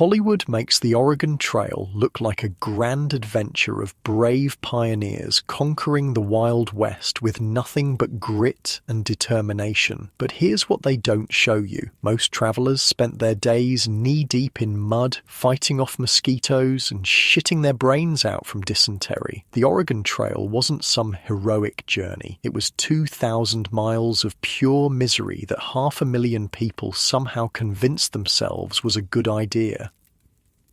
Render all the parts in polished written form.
Hollywood makes the Oregon Trail look like a grand adventure of brave pioneers conquering the Wild West with nothing but grit and determination. But here's what they don't show you. Most travelers spent their days knee-deep in mud, fighting off mosquitoes and shitting their brains out from dysentery. The Oregon Trail wasn't some heroic journey. It was 2,000 miles of pure misery that 500,000 people somehow convinced themselves was a good idea.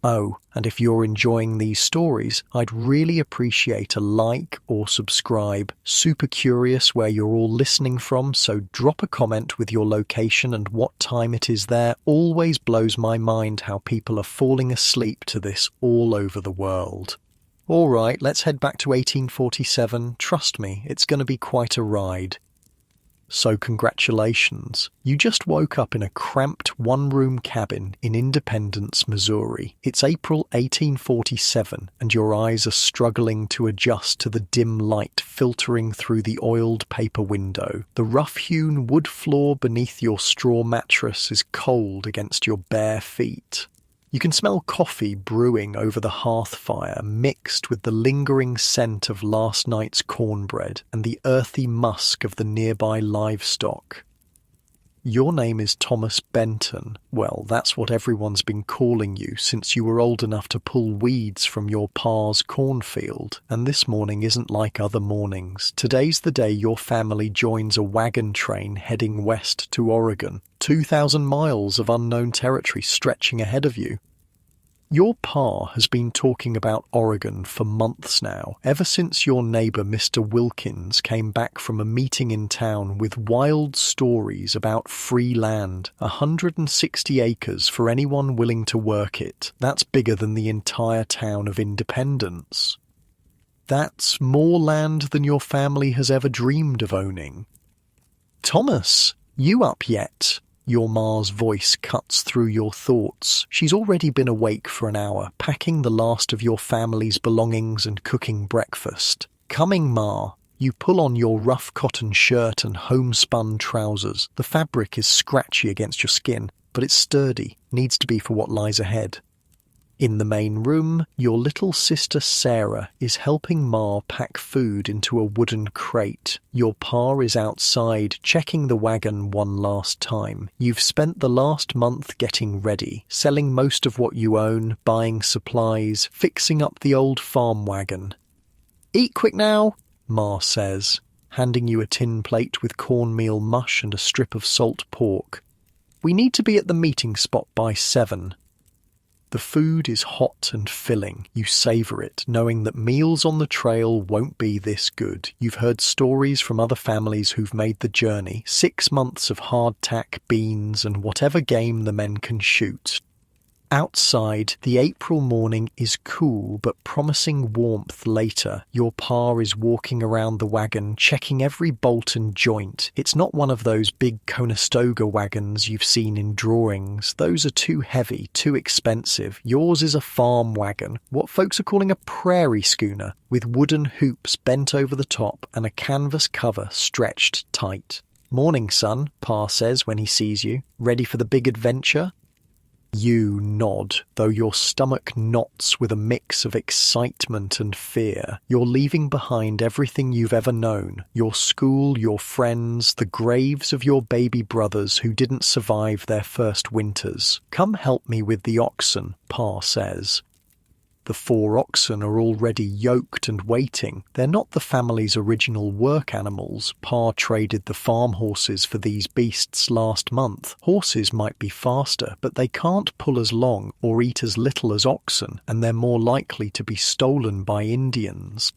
Oh, and if you're enjoying these stories, I'd really appreciate a like or subscribe. Super curious where you're all listening from, so drop a comment with your location and what time it is there. Always blows my mind how people are falling asleep to this all over the world. All right, let's head back to 1847. Trust me, it's going to be quite a ride. So congratulations, you just woke up in a cramped one-room cabin in Independence, Missouri. It's April 1847 and your eyes are struggling to adjust to the dim light filtering through the oiled paper window. The rough-hewn wood floor beneath your straw mattress is cold against your bare feet. You can smell coffee brewing over the hearth fire, mixed with the lingering scent of last night's cornbread and the earthy musk of the nearby livestock. Your name is Thomas Benton. Well, that's what everyone's been calling you since you were old enough to pull weeds from your pa's cornfield. And this morning isn't like other mornings. Today's the day your family joins a wagon train heading west to Oregon. 2,000 miles of unknown territory stretching ahead of you. Your pa has been talking about Oregon for months now, ever since your neighbour Mr. Wilkins came back from a meeting in town with wild stories about free land, 160 acres for anyone willing to work it. That's bigger than the entire town of Independence. That's more land than your family has ever dreamed of owning. Thomas, you up yet? Your ma's voice cuts through your thoughts. She's already been awake for an hour, packing the last of your family's belongings and cooking breakfast. Coming, Ma. You pull on your rough cotton shirt and homespun trousers. The fabric is scratchy against your skin, but it's sturdy, needs to be for what lies ahead. In the main room, your little sister Sarah is helping Ma pack food into a wooden crate. Your pa is outside, checking the wagon one last time. You've spent the last month getting ready, selling most of what you own, buying supplies, fixing up the old farm wagon. Eat quick now, Ma says, handing you a tin plate with cornmeal mush and a strip of salt pork. We need to be at the meeting spot by 7. The food is hot and filling. You savour it, knowing that meals on the trail won't be this good. You've heard stories from other families who've made the journey. 6 months of hardtack, beans, and whatever game the men can shoot. Outside, the April morning is cool but promising warmth later. Your pa is walking around the wagon, checking every bolt and joint. It's not one of those big Conestoga wagons you've seen in drawings. Those are too heavy, too expensive. Yours is a farm wagon, what folks are calling a prairie schooner, with wooden hoops bent over the top and a canvas cover stretched tight. Morning, son, Pa says when he sees you. Ready for the big adventure? You nod, though your stomach knots with a mix of excitement and fear. You're leaving behind everything you've ever known. Your school, your friends, the graves of your baby brothers who didn't survive their first winters. Come help me with the oxen, Pa says. The 4 oxen are already yoked and waiting. They're not the family's original work animals. Pa traded the farm horses for these beasts last month. Horses might be faster, but they can't pull as long or eat as little as oxen, and they're more likely to be stolen by Indians.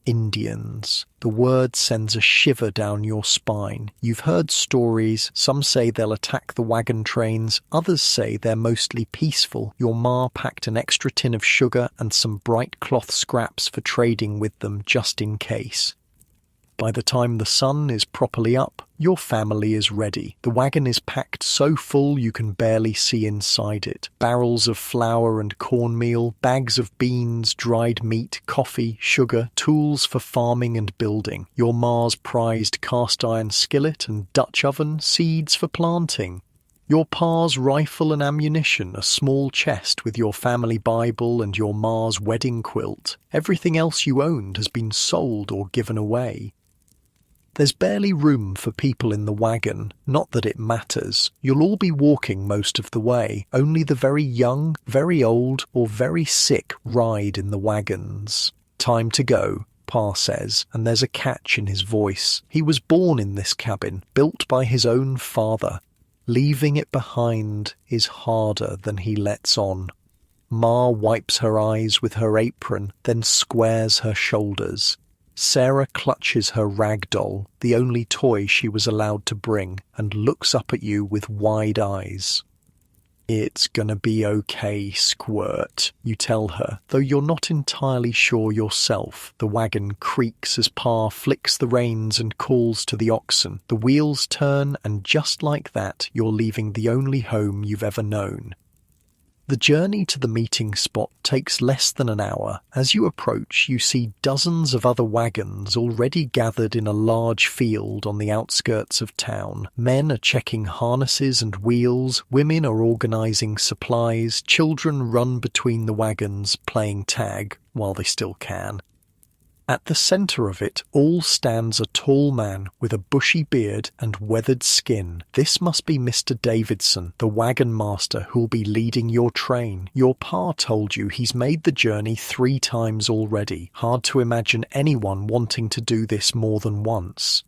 Indians. The word sends a shiver down your spine. You've heard stories. Some say they'll attack the wagon trains. Others say they're mostly peaceful. Your ma packed an extra tin of sugar and some bright cloth scraps for trading with them just in case. By the time the sun is properly up, your family is ready. The wagon is packed so full you can barely see inside it. Barrels of flour and cornmeal, bags of beans, dried meat, coffee, sugar, tools for farming and building. Your ma's prized cast iron skillet and Dutch oven, seeds for planting. Your Pa's rifle and ammunition, a small chest with your family Bible and your Ma's wedding quilt. Everything else you owned has been sold or given away. There's barely room for people in the wagon, not that it matters. You'll all be walking most of the way. Only the very young, very old, or very sick ride in the wagons. Time to go, Pa says, and there's a catch in his voice. He was born in this cabin, built by his own father. Leaving it behind is harder than he lets on. Ma wipes her eyes with her apron, then squares her shoulders. Sarah clutches her rag doll, the only toy she was allowed to bring, and looks up at you with wide eyes. It's gonna be okay, Squirt, you tell her, though you're not entirely sure yourself. The wagon creaks as Pa flicks the reins and calls to the oxen. The wheels turn, and just like that, you're leaving the only home you've ever known. The journey to the meeting spot takes less than an hour. As you approach, you see dozens of other wagons already gathered in a large field on the outskirts of town. Men are checking harnesses and wheels, women are organising supplies, children run between the wagons playing tag, while they still can. At the centre of it all stands a tall man with a bushy beard and weathered skin. This must be Mr. Davidson, the wagon master who'll be leading your train. Your Pa told you he's made the journey 3 times already. Hard to imagine anyone wanting to do this more than once.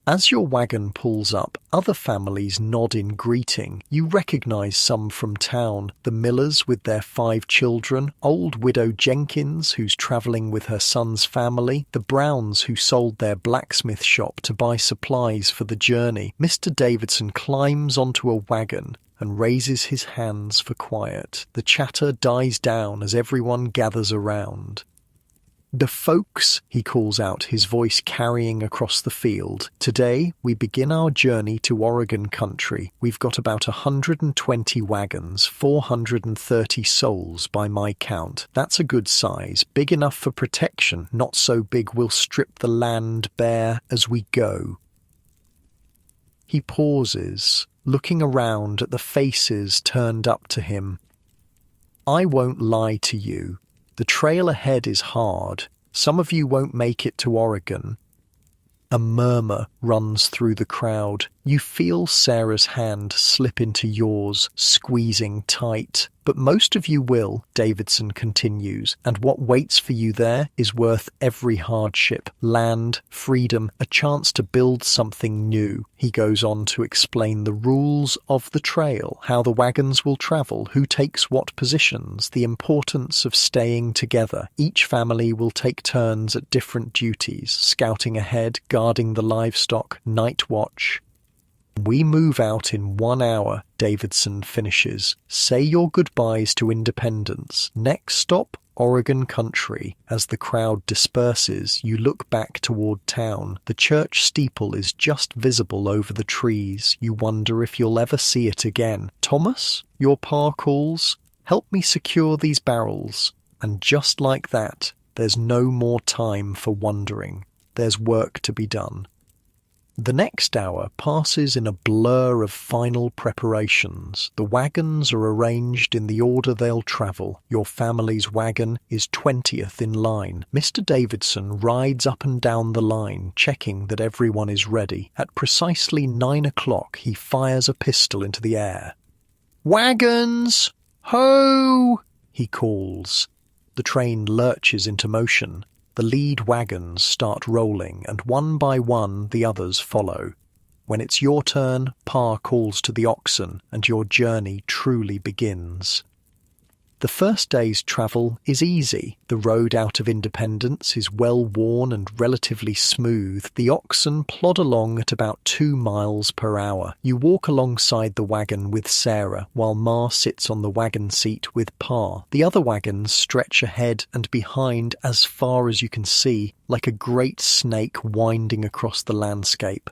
As your wagon pulls up, other families nod in greeting. You recognise some from town, the Millers with their 5 children, old widow Jenkins who's travelling with her son's family, the Browns who sold their blacksmith shop to buy supplies for the journey. Mr. Davidson climbs onto a wagon and raises his hands for quiet. The chatter dies down as everyone gathers around. "The folks," he calls out, his voice carrying across the field. "Today we begin our journey to Oregon country. We've got about 120 wagons, 430 souls by my count. That's a good size, big enough for protection, not so big we'll strip the land bare as we go." He pauses, looking around at the faces turned up to him. "I won't lie to you. The trail ahead is hard. Some of you won't make it to Oregon." A murmur runs through the crowd. You feel Sarah's hand slip into yours, squeezing tight. "But most of you will," Davidson continues, "and what waits for you there is worth every hardship. Land, freedom, a chance to build something new." He goes on to explain the rules of the trail, how the wagons will travel, who takes what positions, the importance of staying together. Each family will take turns at different duties, scouting ahead, guarding the livestock, night watch. "We move out in 1 hour," Davidson finishes. "Say your goodbyes to independence. Next stop, Oregon country." As the crowd disperses, you look back toward town. The church steeple is just visible over the trees. You wonder if you'll ever see it again. "Thomas," your Pa calls, "help me secure these barrels." And just like that, there's no more time for wondering. There's work to be done. The next hour passes in a blur of final preparations. The wagons are arranged in the order they'll travel. Your family's wagon is 20th in line. Mr. Davidson rides up and down the line, checking that everyone is ready. At precisely 9 o'clock, he fires a pistol into the air. "Wagons! Ho!" he calls. The train lurches into motion. The lead wagons start rolling, and one by one the others follow. When it's your turn, Pa calls to the oxen, and your journey truly begins. The first day's travel is easy. The road out of Independence is well worn and relatively smooth. The oxen plod along at about 2 miles per hour. You walk alongside the wagon with Sarah, while Ma sits on the wagon seat with Pa. The other wagons stretch ahead and behind as far as you can see, like a great snake winding across the landscape.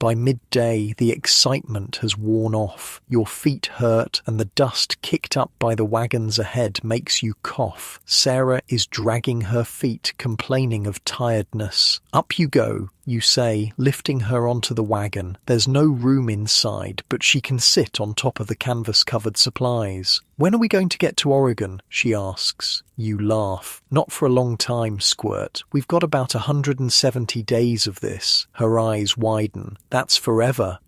By midday, the excitement has worn off. Your feet hurt, and the dust kicked up by the wagons ahead makes you cough. Sarah is dragging her feet, complaining of tiredness. Up you go, you say, lifting her onto the wagon. There's no room inside, but she can sit on top of the canvas-covered supplies. When are we going to get to Oregon? She asks. You laugh. Not for a long time, Squirt. We've got about 170 days of this. Her eyes widen. That's forever.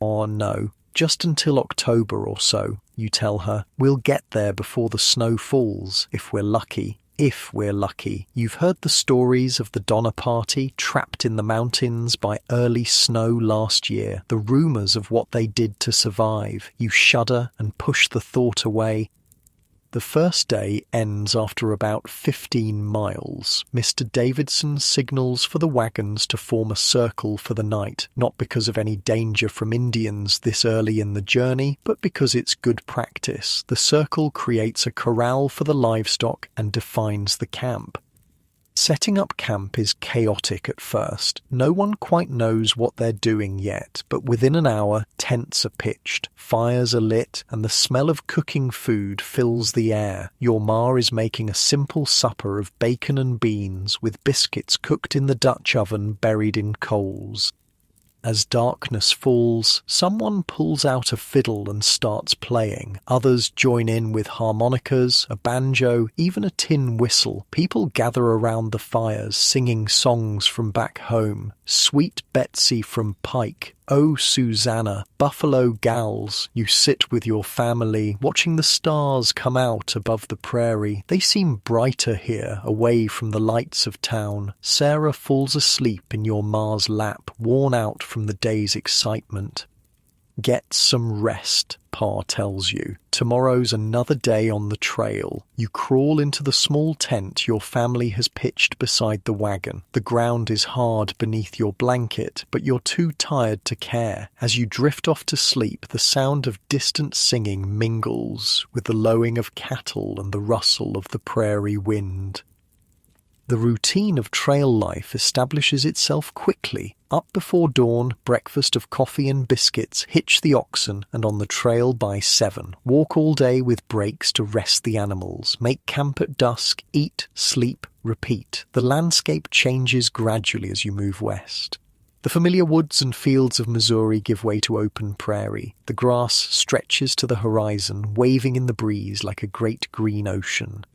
Oh no, just until October or so, you tell her. We'll get there before the snow falls, if we're lucky. If we're lucky. You've heard the stories of the Donner Party trapped in the mountains by early snow last year, the rumours of what they did to survive. You shudder and push the thought away. The first day ends after about 15 miles. Mr. Davidson signals for the wagons to form a circle for the night, not because of any danger from Indians this early in the journey, but because it's good practice. The circle creates a corral for the livestock and defines the camp. Setting up camp is chaotic at first. No one quite knows what they're doing yet, but within an hour, tents are pitched, fires are lit, and the smell of cooking food fills the air. Your ma is making a simple supper of bacon and beans with biscuits cooked in the Dutch oven buried in coals. As darkness falls, someone pulls out a fiddle and starts playing. Others join in with harmonicas, a banjo, even a tin whistle. People gather around the fires, singing songs from back home. Sweet Betsy from Pike, Oh Susanna, Buffalo Gals. You sit with your family, watching the stars come out above the prairie. They seem brighter here, away from the lights of town. Sarah falls asleep in your ma's lap, worn out from the day's excitement. Get some rest, Pa tells you. Tomorrow's another day on the trail. You crawl into the small tent your family has pitched beside the wagon. The ground is hard beneath your blanket, but you're too tired to care. As you drift off to sleep, the sound of distant singing mingles with the lowing of cattle and the rustle of the prairie wind. The routine of trail life establishes itself quickly. Up before dawn, breakfast of coffee and biscuits, hitch the oxen, and on the trail by 7. Walk all day with breaks to rest the animals. Make camp at dusk, eat, sleep, repeat. The landscape changes gradually as you move west. The familiar woods and fields of Missouri give way to open prairie. The grass stretches to the horizon, waving in the breeze like a great green ocean.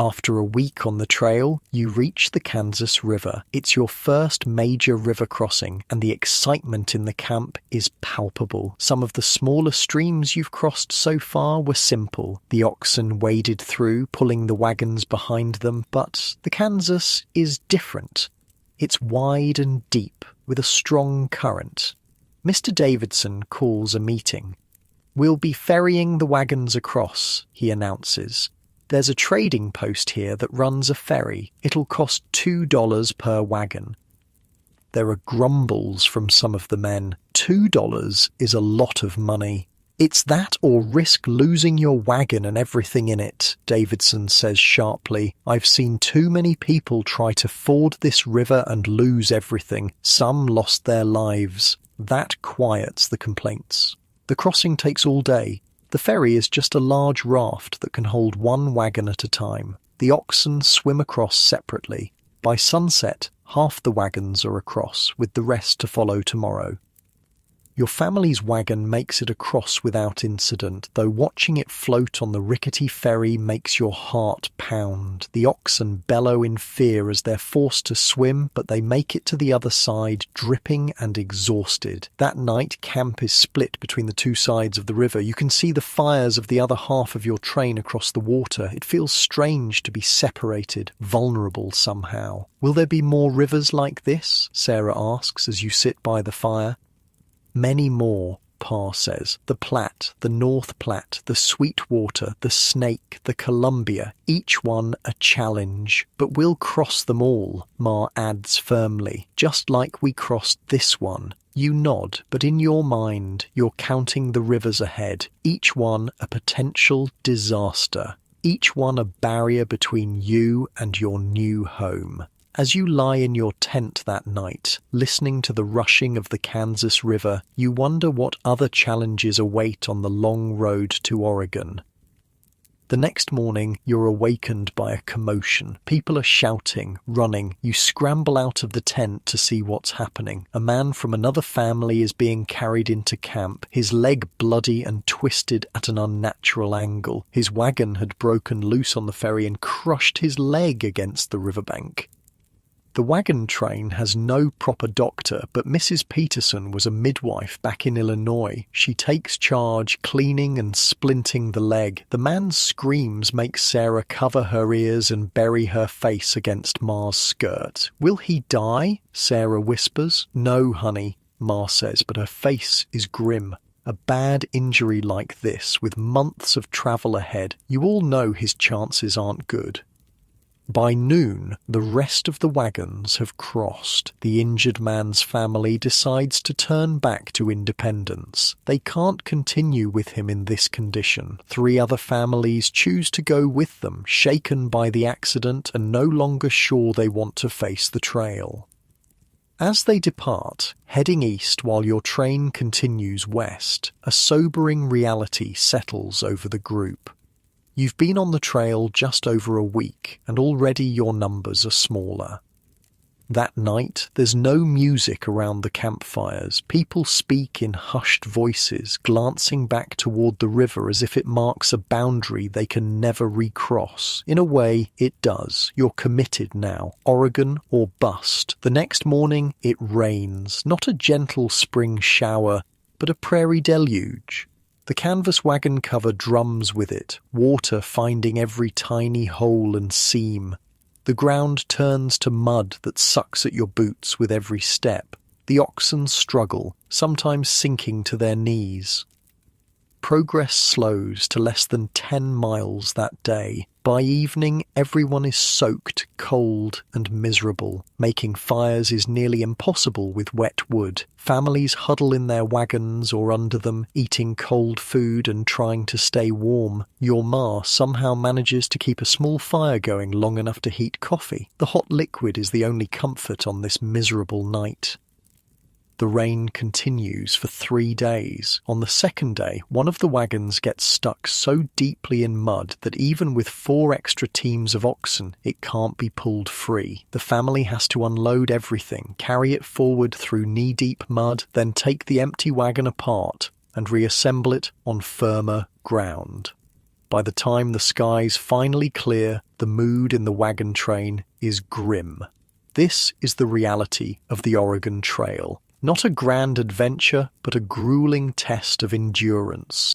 After a week on the trail, you reach the Kansas River. It's your first major river crossing, and the excitement in the camp is palpable. Some of the smaller streams you've crossed so far were simple. The oxen waded through, pulling the wagons behind them, but the Kansas is different. It's wide and deep, with a strong current. Mr. Davidson calls a meeting. We'll be ferrying the wagons across, he announces. There's a trading post here that runs a ferry. It'll cost $2 per wagon. There are grumbles from some of the men. $2 is a lot of money. It's that or risk losing your wagon and everything in it, Davidson says sharply. I've seen too many people try to ford this river and lose everything. Some lost their lives. That quiets the complaints. The crossing takes all day. The ferry is just a large raft that can hold one wagon at a time. The oxen swim across separately. By sunset, half the wagons are across, with the rest to follow tomorrow. Your family's wagon makes it across without incident, though watching it float on the rickety ferry makes your heart pound. The oxen bellow in fear as they're forced to swim, but they make it to the other side, dripping and exhausted. That night, camp is split between the two sides of the river. You can see the fires of the other half of your train across the water. It feels strange to be separated, vulnerable somehow. Will there be more rivers like this? Sarah asks as you sit by the fire. Many more, Pa says. The Platte, the North Platte, the Sweetwater, the Snake, the Columbia, each one a challenge. But we'll cross them all, Ma adds firmly, just like we crossed this one. You nod, but in your mind, you're counting the rivers ahead, each one a potential disaster, each one a barrier between you and your new home. As you lie in your tent that night, listening to the rushing of the Kansas River, you wonder what other challenges await on the long road to Oregon. The next morning, you're awakened by a commotion. People are shouting, running. You scramble out of the tent to see what's happening. A man from another family is being carried into camp, his leg bloody and twisted at an unnatural angle. His wagon had broken loose on the ferry and crushed his leg against the riverbank. The wagon train has no proper doctor, but Mrs. Peterson was a midwife back in Illinois. She takes charge, cleaning and splinting the leg. The man's screams make Sarah cover her ears and bury her face against Ma's skirt. "Will he die?" Sarah whispers. "No, honey," Ma says, but her face is grim. A bad injury like this, with months of travel ahead, you all know his chances aren't good. By noon, the rest of the wagons have crossed. The injured man's family decides to turn back to independence. They can't continue with him in this condition. 3 other families choose to go with them, shaken by the accident and no longer sure they want to face the trail. As they depart, heading east while your train continues west, a sobering reality settles over the group. You've been on the trail just over a week, and already your numbers are smaller. That night, there's no music around the campfires. People speak in hushed voices, glancing back toward the river as if it marks a boundary they can never recross. In a way, it does. You're committed now. Oregon or bust. The next morning, it rains. Not a gentle spring shower, but a prairie deluge. The canvas wagon cover drums with it, water finding every tiny hole and seam. The ground turns to mud that sucks at your boots with every step. The oxen struggle, sometimes sinking to their knees. Progress slows to less than 10 miles that day. By evening, everyone is soaked, cold, and miserable. Making fires is nearly impossible with wet wood. Families huddle in their wagons or under them, eating cold food and trying to stay warm. Your ma somehow manages to keep a small fire going long enough to heat coffee. The hot liquid is the only comfort on this miserable night. The rain continues for 3 days. On the second day, one of the wagons gets stuck so deeply in mud that even with 4 extra teams of oxen, it can't be pulled free. The family has to unload everything, carry it forward through knee-deep mud, then take the empty wagon apart and reassemble it on firmer ground. By the time the skies finally clear, the mood in the wagon train is grim. This is the reality of the Oregon Trail. Not a grand adventure, but a grueling test of endurance.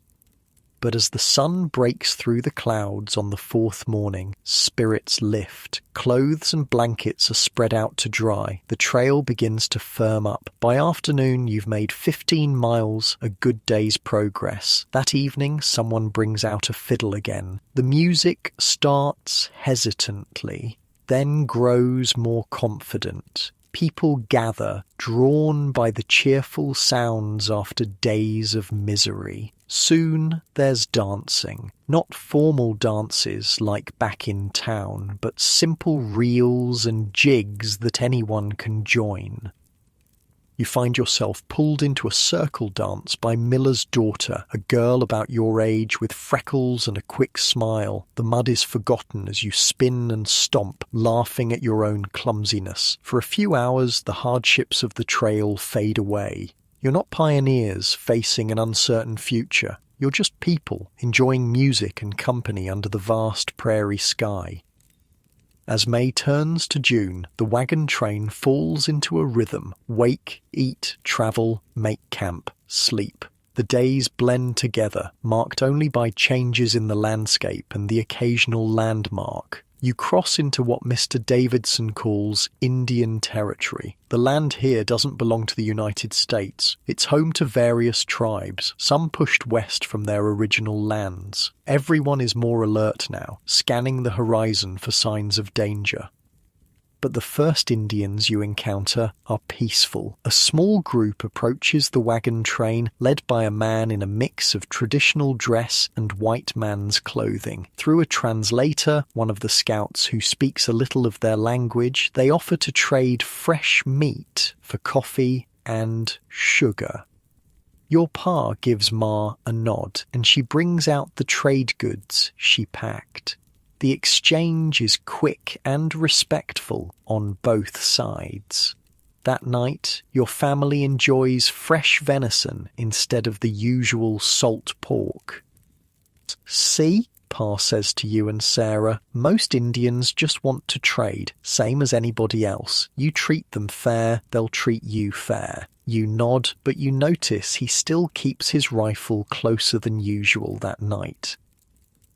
But as the sun breaks through the clouds on the 4th morning, spirits lift. Clothes and blankets are spread out to dry. The trail begins to firm up. By afternoon, you've made 15 miles, a good day's progress. That evening, someone brings out a fiddle again. The music starts hesitantly, then grows more confident. People gather, drawn by the cheerful sounds after days of misery. Soon there's dancing. Not formal dances like back in town, but simple reels and jigs that anyone can join. You find yourself pulled into a circle dance by Miller's daughter, a girl about your age with freckles and a quick smile. The mud is forgotten as you spin and stomp, laughing at your own clumsiness. For a few hours, the hardships of the trail fade away. You're not pioneers facing an uncertain future. You're just people, enjoying music and company under the vast prairie sky. As May turns to June, the wagon train falls into a rhythm. Wake, eat, travel, make camp, sleep. The days blend together, marked only by changes in the landscape and the occasional landmark. You cross into what Mr. Davidson calls Indian territory. The land here doesn't belong to the United States. It's home to various tribes, some pushed west from their original lands. Everyone is more alert now, scanning the horizon for signs of danger. But the first Indians you encounter are peaceful. A small group approaches the wagon train, led by a man in a mix of traditional dress and white man's clothing. Through a translator, one of the scouts who speaks a little of their language, they offer to trade fresh meat for coffee and sugar. Your Pa gives Ma a nod, and she brings out the trade goods she packed. The exchange is quick and respectful on both sides. That night, your family enjoys fresh venison instead of the usual salt pork. See, Pa says to you and Sarah, most Indians just want to trade, same as anybody else. You treat them fair, they'll treat you fair. You nod, but you notice he still keeps his rifle closer than usual that night.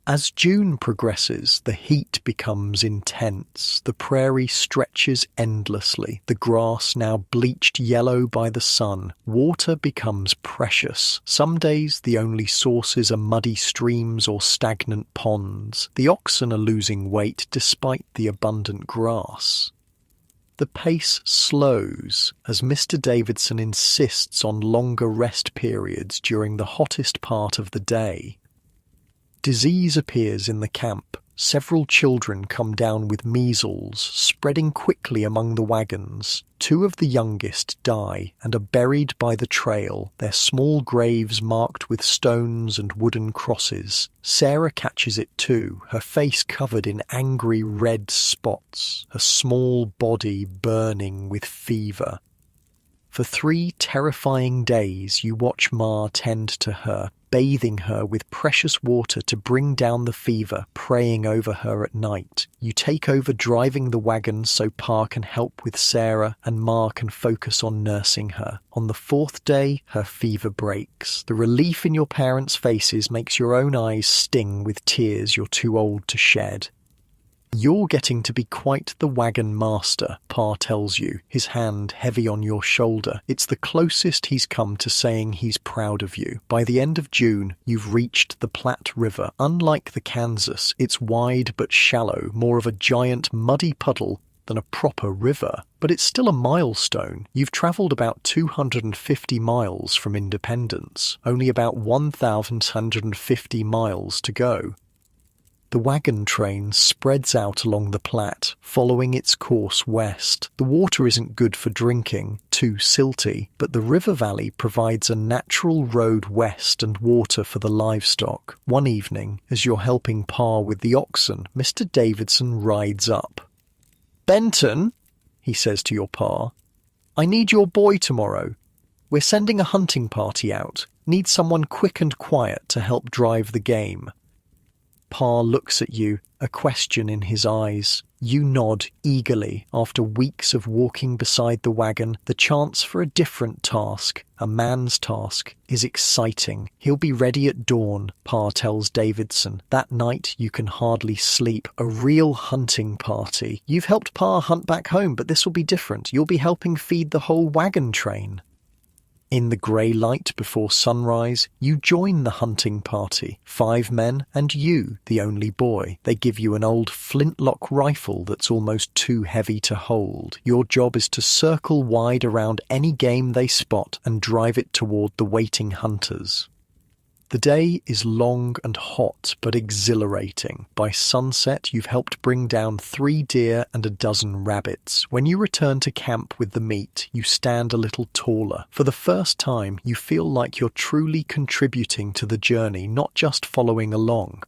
As June progresses, the heat becomes intense. The prairie stretches endlessly, the grass now bleached yellow by the sun. Water becomes precious. Some days the only sources are muddy streams or stagnant ponds. The oxen are losing weight despite the abundant grass. The pace slows as Mr. Davidson insists on longer rest periods during the hottest part of the day. Disease appears in the camp. Several children come down with measles, spreading quickly among the wagons. 2 of the youngest die and are buried by the trail, their small graves marked with stones and wooden crosses. Sarah catches it too, her face covered in angry red spots, her small body burning with fever. For 3 terrifying days you watch Ma tend to her, bathing her with precious water to bring down the fever, praying over her at night. You take over driving the wagon so Pa can help with Sarah and Ma can focus on nursing her. On the 4th day, her fever breaks. The relief in your parents' faces makes your own eyes sting with tears you're too old to shed. You're getting to be quite the wagon master, Pa tells you, his hand heavy on your shoulder. It's the closest he's come to saying he's proud of you. By the end of June, you've reached the Platte River. Unlike the Kansas, it's wide but shallow, more of a giant muddy puddle than a proper river. But it's still a milestone. You've travelled about 250 miles from independence, only about 1,150 miles to go. The wagon train spreads out along the Platte, following its course west. The water isn't good for drinking, too silty, but the river valley provides a natural road west and water for the livestock. One evening, as you're helping Pa with the oxen, Mr. Davidson rides up. "Benton," he says to your Pa, "I need your boy tomorrow. We're sending a hunting party out. Need someone quick and quiet to help drive the game." Pa looks at you, a question in his eyes. You nod eagerly. After weeks of walking beside the wagon, the chance for a different task, a man's task, is exciting. He'll be ready at dawn, Pa tells Davidson. That night you can hardly sleep. A real hunting party. You've helped Pa hunt back home, but this will be different. You'll be helping feed the whole wagon train. In the grey light before sunrise, you join the hunting party. 5 men and you, the only boy. They give you an old flintlock rifle that's almost too heavy to hold. Your job is to circle wide around any game they spot and drive it toward the waiting hunters. The day is long and hot, but exhilarating. By sunset, you've helped bring down 3 deer and a dozen rabbits. When you return to camp with the meat, you stand a little taller. For the first time, you feel like you're truly contributing to the journey, not just following along.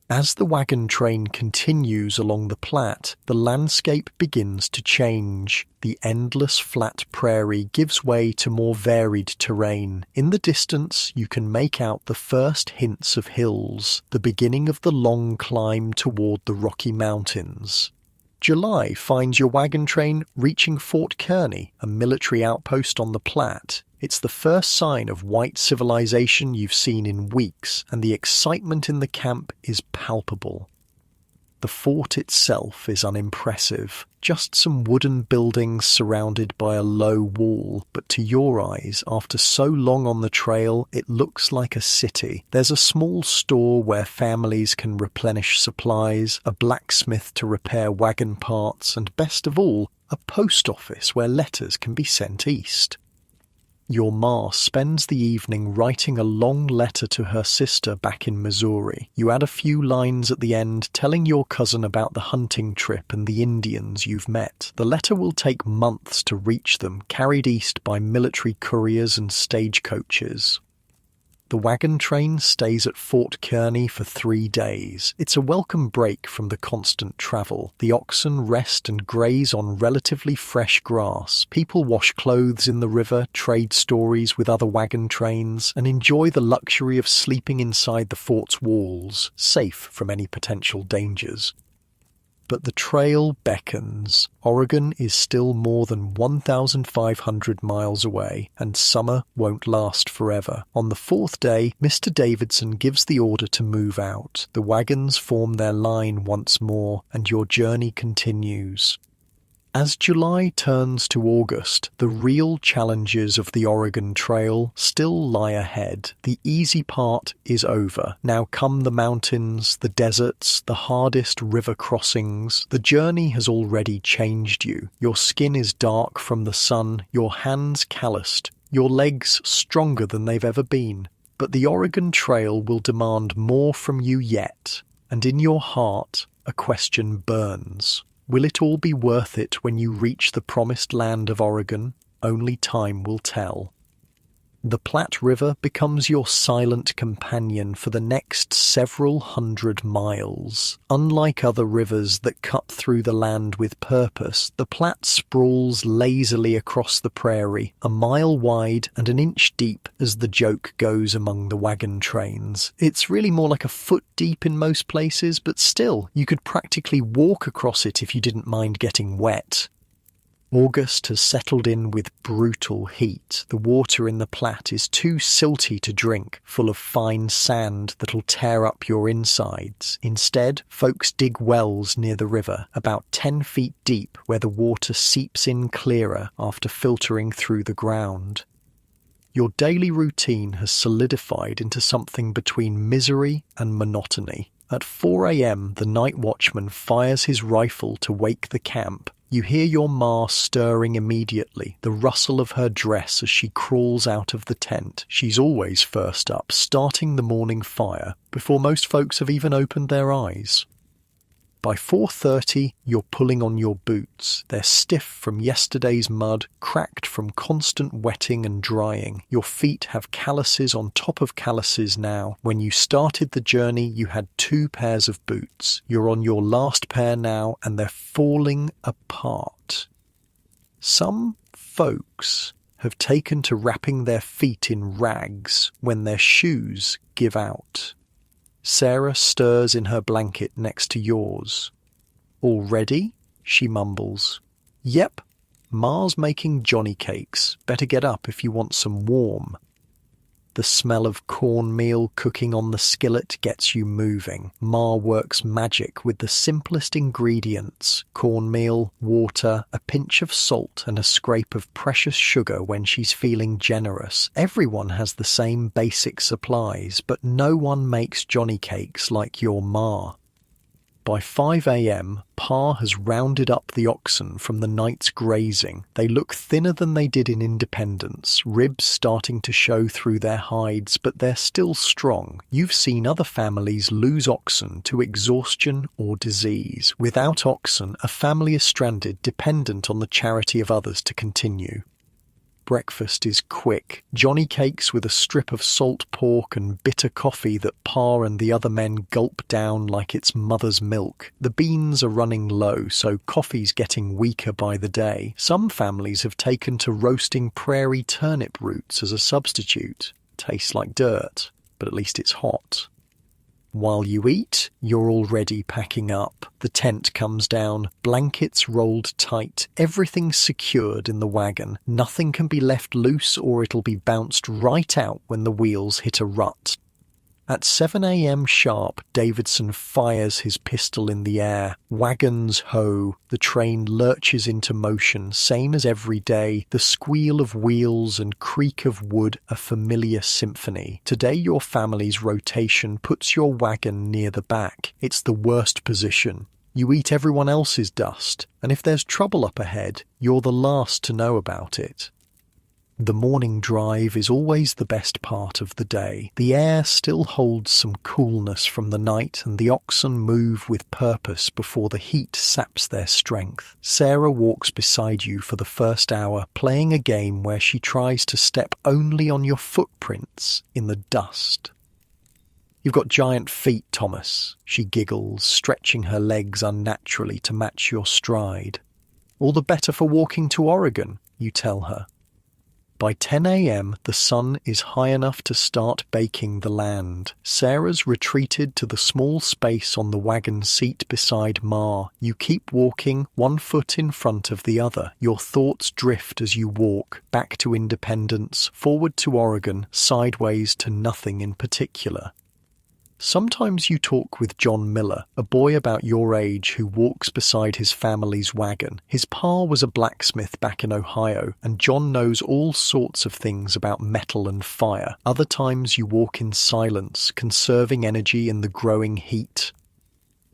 As the wagon train continues along the Platte, the landscape begins to change. The endless flat prairie gives way to more varied terrain. In the distance, you can make out the first hints of hills, the beginning of the long climb toward the Rocky Mountains. July finds your wagon train reaching Fort Kearny, a military outpost on the Platte. It's the first sign of white civilization you've seen in weeks, and the excitement in the camp is palpable. The fort itself is unimpressive, just some wooden buildings surrounded by a low wall, but to your eyes, after so long on the trail, it looks like a city. There's a small store where families can replenish supplies, a blacksmith to repair wagon parts, and best of all, a post office where letters can be sent east. Your ma spends the evening writing a long letter to her sister back in Missouri. You add a few lines at the end telling your cousin about the hunting trip and the Indians you've met. The letter will take months to reach them, carried east by military couriers and stagecoaches. The wagon train stays at Fort Kearny for 3 days. It's a welcome break from the constant travel. The oxen rest and graze on relatively fresh grass. People wash clothes in the river, trade stories with other wagon trains, and enjoy the luxury of sleeping inside the fort's walls, safe from any potential dangers. But the trail beckons. Oregon is still more than 1,500 miles away, and summer won't last forever. On the 4th day, Mr. Davidson gives the order to move out. The wagons form their line once more, and your journey continues. As July turns to August, the real challenges of the Oregon Trail still lie ahead. The easy part is over. Now come the mountains, the deserts, the hardest river crossings. The journey has already changed you. Your skin is dark from the sun, your hands calloused, your legs stronger than they've ever been. But the Oregon Trail will demand more from you yet, and in your heart a question burns. Will it all be worth it when you reach the promised land of Oregon? Only time will tell. The Platte River becomes your silent companion for the next several hundred miles. Unlike other rivers that cut through the land with purpose, the Platte sprawls lazily across the prairie, a mile wide and an inch deep as the joke goes among the wagon trains. It's really more like a foot deep in most places, but still, you could practically walk across it if you didn't mind getting wet. August has settled in with brutal heat. The water in the Platte is too silty to drink, full of fine sand that'll tear up your insides. Instead, folks dig wells near the river, about 10 feet deep, where the water seeps in clearer after filtering through the ground. Your daily routine has solidified into something between misery and monotony. At 4 a.m., the night watchman fires his rifle to wake the camp. You hear your ma stirring immediately, the rustle of her dress as she crawls out of the tent. She's always first up, starting the morning fire, before most folks have even opened their eyes. By 4:30, you're pulling on your boots. They're stiff from yesterday's mud, cracked from constant wetting and drying. Your feet have calluses on top of calluses now. When you started the journey, you had 2 pairs of boots. You're on your last pair now, and they're falling apart. Some folks have taken to wrapping their feet in rags when their shoes give out. Sarah stirs in her blanket next to yours. "Already?" she mumbles. "Yep, Ma's making Johnny cakes. Better get up if you want some warm." The smell of cornmeal cooking on the skillet gets you moving. Ma works magic with the simplest ingredients: cornmeal, water, a pinch of salt, and a scrape of precious sugar when she's feeling generous. Everyone has the same basic supplies, but no one makes Johnny cakes like your ma. By 5 a.m., Pa has rounded up the oxen from the night's grazing. They look thinner than they did in Independence, ribs starting to show through their hides, but they're still strong. You've seen other families lose oxen to exhaustion or disease. Without oxen, a family is stranded, dependent on the charity of others to continue. Breakfast is quick. Johnny cakes with a strip of salt pork and bitter coffee that Pa and the other men gulp down like it's mother's milk. The beans are running low, so coffee's getting weaker by the day. Some families have taken to roasting prairie turnip roots as a substitute. Tastes like dirt, but at least it's hot. While you eat, you're already packing up. The tent comes down, blankets rolled tight, everything secured in the wagon. Nothing can be left loose or it'll be bounced right out when the wheels hit a rut. At 7 a.m. sharp, Davidson fires his pistol in the air. Wagons ho. The train lurches into motion, same as every day. The squeal of wheels and creak of wood, a familiar symphony. Today your family's rotation puts your wagon near the back. It's the worst position. You eat everyone else's dust, and if there's trouble up ahead, you're the last to know about it. The morning drive is always the best part of the day. The air still holds some coolness from the night, and the oxen move with purpose before the heat saps their strength. Sarah walks beside you for the first hour, playing a game where she tries to step only on your footprints in the dust. "You've got giant feet, Thomas," she giggles, stretching her legs unnaturally to match your stride. "All the better for walking to Oregon," you tell her. By 10 a.m., the sun is high enough to start baking the land. Sarah's retreated to the small space on the wagon seat beside Ma. You keep walking, one foot in front of the other. Your thoughts drift as you walk, back to Independence, forward to Oregon, sideways to nothing in particular. Sometimes you talk with John Miller, a boy about your age who walks beside his family's wagon. His pa was a blacksmith back in Ohio, and John knows all sorts of things about metal and fire. Other times you walk in silence, conserving energy in the growing heat.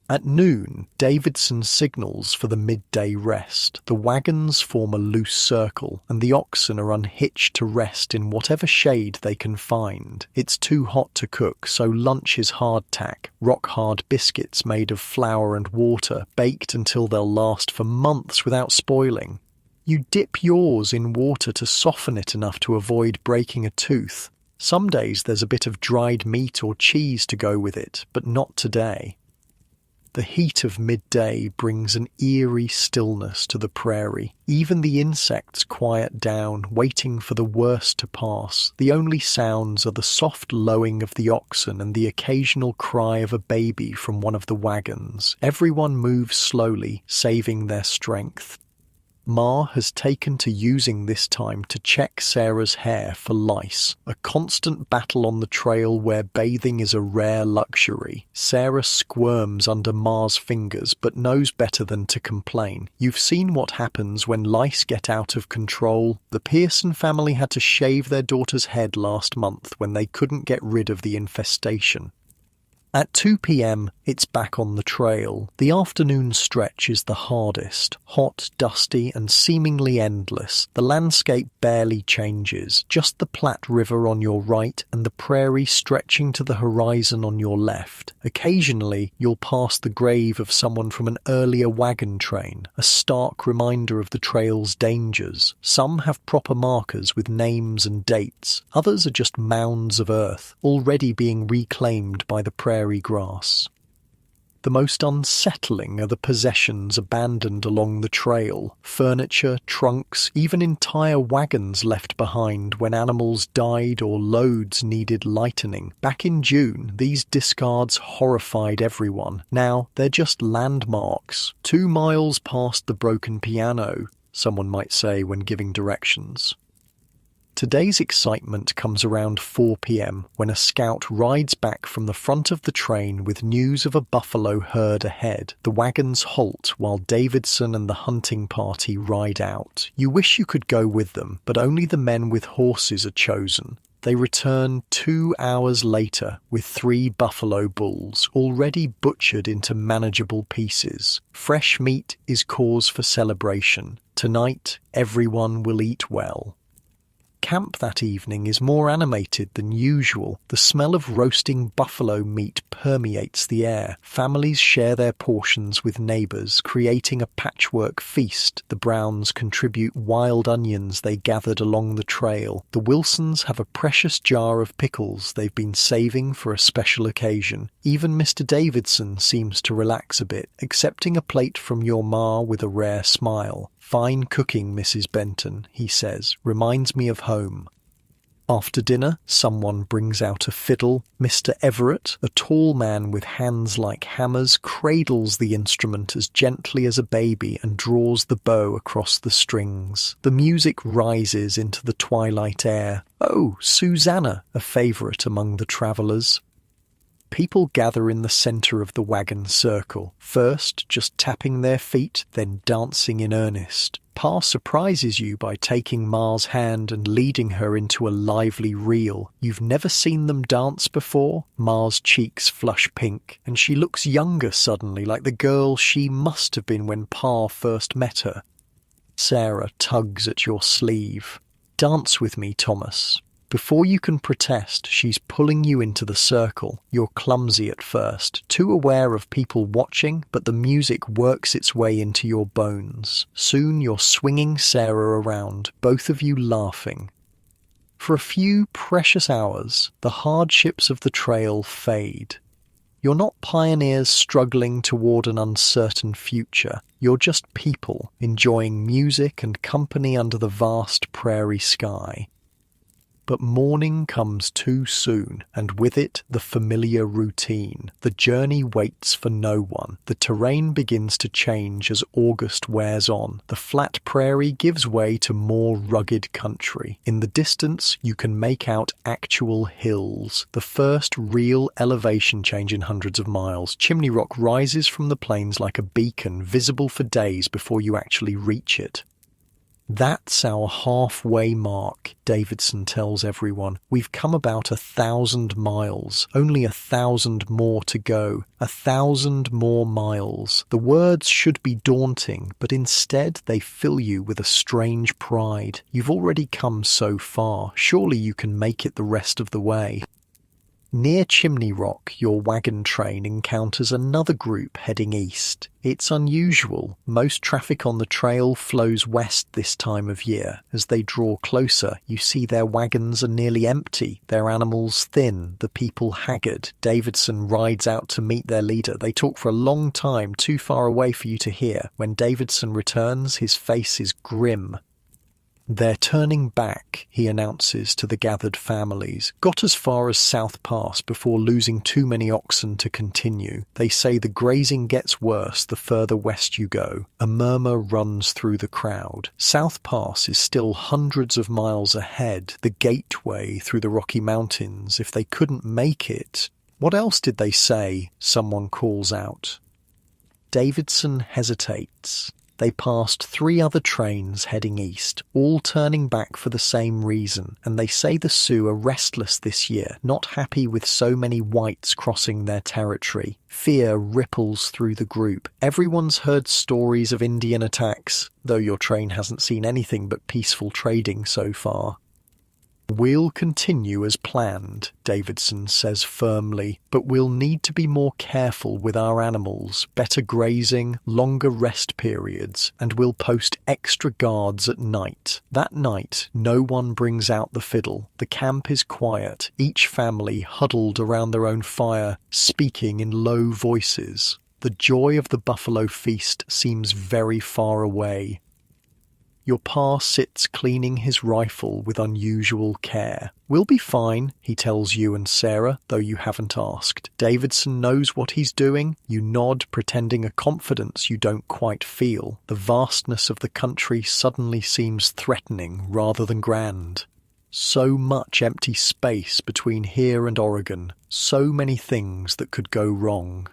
At noon, Davidson signals for the midday rest. The wagons form a loose circle, and the oxen are unhitched to rest in whatever shade they can find. It's too hot to cook, so lunch is hardtack, rock-hard biscuits made of flour and water, baked until they'll last for months without spoiling. You dip yours in water to soften it enough to avoid breaking a tooth. Some days there's a bit of dried meat or cheese to go with it, but not today. The heat of midday brings an eerie stillness to the prairie. Even the insects quiet down, waiting for the worst to pass. The only sounds are the soft lowing of the oxen and the occasional cry of a baby from one of the wagons. Everyone moves slowly, saving their strength. Ma has taken to using this time to check Sarah's hair for lice, a constant battle on the trail where bathing is a rare luxury. Sarah squirms under Ma's fingers but knows better than to complain. You've seen what happens when lice get out of control. The Pearson family had to shave their daughter's head last month when they couldn't get rid of the infestation. At 2 p.m, it's back on the trail. The afternoon stretch is the hardest. Hot, dusty, and seemingly endless. The landscape barely changes. Just the Platte River on your right and the prairie stretching to the horizon on your left. Occasionally, you'll pass the grave of someone from an earlier wagon train, a stark reminder of the trail's dangers. Some have proper markers with names and dates. Others are just mounds of earth, already being reclaimed by the prairie grass. The most unsettling are the possessions abandoned along the trail. Furniture, trunks, even entire wagons left behind when animals died or loads needed lightening. Back in June, these discards horrified everyone. Now, they're just landmarks. 2 miles past the broken piano, someone might say when giving directions. Today's excitement comes around 4 p.m. when a scout rides back from the front of the train with news of a buffalo herd ahead. The wagons halt while Davidson and the hunting party ride out. You wish you could go with them, but only the men with horses are chosen. They return 2 hours later with 3 buffalo bulls, already butchered into manageable pieces. Fresh meat is cause for celebration. Tonight, everyone will eat well. Camp that evening is more animated than usual. The smell of roasting buffalo meat permeates the air. Families share their portions with neighbours, creating a patchwork feast. The Browns contribute wild onions they gathered along the trail. The Wilsons have a precious jar of pickles they've been saving for a special occasion. Even Mr. Davidson seems to relax a bit, accepting a plate from your ma with a rare smile. "Fine cooking, Mrs. Benton," he says, "reminds me of home." After dinner, someone brings out a fiddle. Mr. Everett, a tall man with hands like hammers, cradles the instrument as gently as a baby and draws the bow across the strings. The music rises into the twilight air. "Oh, Susanna," a favourite among the travellers. People gather in the centre of the wagon circle, first just tapping their feet, then dancing in earnest. Pa surprises you by taking Ma's hand and leading her into a lively reel. You've never seen them dance before? Ma's cheeks flush pink, and she looks younger suddenly, like the girl she must have been when Pa first met her. Sarah tugs at your sleeve. Dance with me, Thomas. Before you can protest, she's pulling you into the circle. You're clumsy at first, too aware of people watching, but the music works its way into your bones. Soon you're swinging Sarah around, both of you laughing. For a few precious hours, the hardships of the trail fade. You're not pioneers struggling toward an uncertain future. You're just people enjoying music and company under the vast prairie sky. But morning comes too soon, and with it the familiar routine. The journey waits for no one. The terrain begins to change as August wears on. The flat prairie gives way to more rugged country. In the distance, you can make out actual hills. The first real elevation change in hundreds of miles. Chimney Rock rises from the plains like a beacon, visible for days before you actually reach it. That's our halfway mark, Davidson tells everyone. We've come about 1,000 miles, only 1,000 more to go, 1,000 more miles. The words should be daunting, but instead they fill you with a strange pride. You've already come so far, surely you can make it the rest of the way. Near Chimney Rock, your wagon train encounters another group heading east. It's unusual. Most traffic on the trail flows west this time of year. As they draw closer, you see their wagons are nearly empty, their animals thin, the people haggard. Davidson rides out to meet their leader. They talk for a long time, too far away for you to hear. When Davidson returns, his face is grim. They're turning back, he announces to the gathered families. Got as far as South Pass before losing too many oxen to continue. They say the grazing gets worse the further west you go. A murmur runs through the crowd. South Pass is still hundreds of miles ahead, the gateway through the Rocky Mountains. If they couldn't make it... What else did they say? Someone calls out. Davidson hesitates. They passed 3 other trains heading east, all turning back for the same reason, and they say the Sioux are restless this year, not happy with so many whites crossing their territory. Fear ripples through the group. Everyone's heard stories of Indian attacks, though your train hasn't seen anything but peaceful trading so far. We'll continue as planned, Davidson says firmly, but we'll need to be more careful with our animals, better grazing, longer rest periods, and we'll post extra guards at night. That night, no one brings out the fiddle. The camp is quiet, each family huddled around their own fire, speaking in low voices. The joy of the buffalo feast seems very far away. Your pa sits cleaning his rifle with unusual care. We'll be fine, he tells you and Sarah, though you haven't asked. Davidson knows what he's doing. You nod, pretending a confidence you don't quite feel. The vastness of the country suddenly seems threatening rather than grand. So much empty space between here and Oregon. So many things that could go wrong.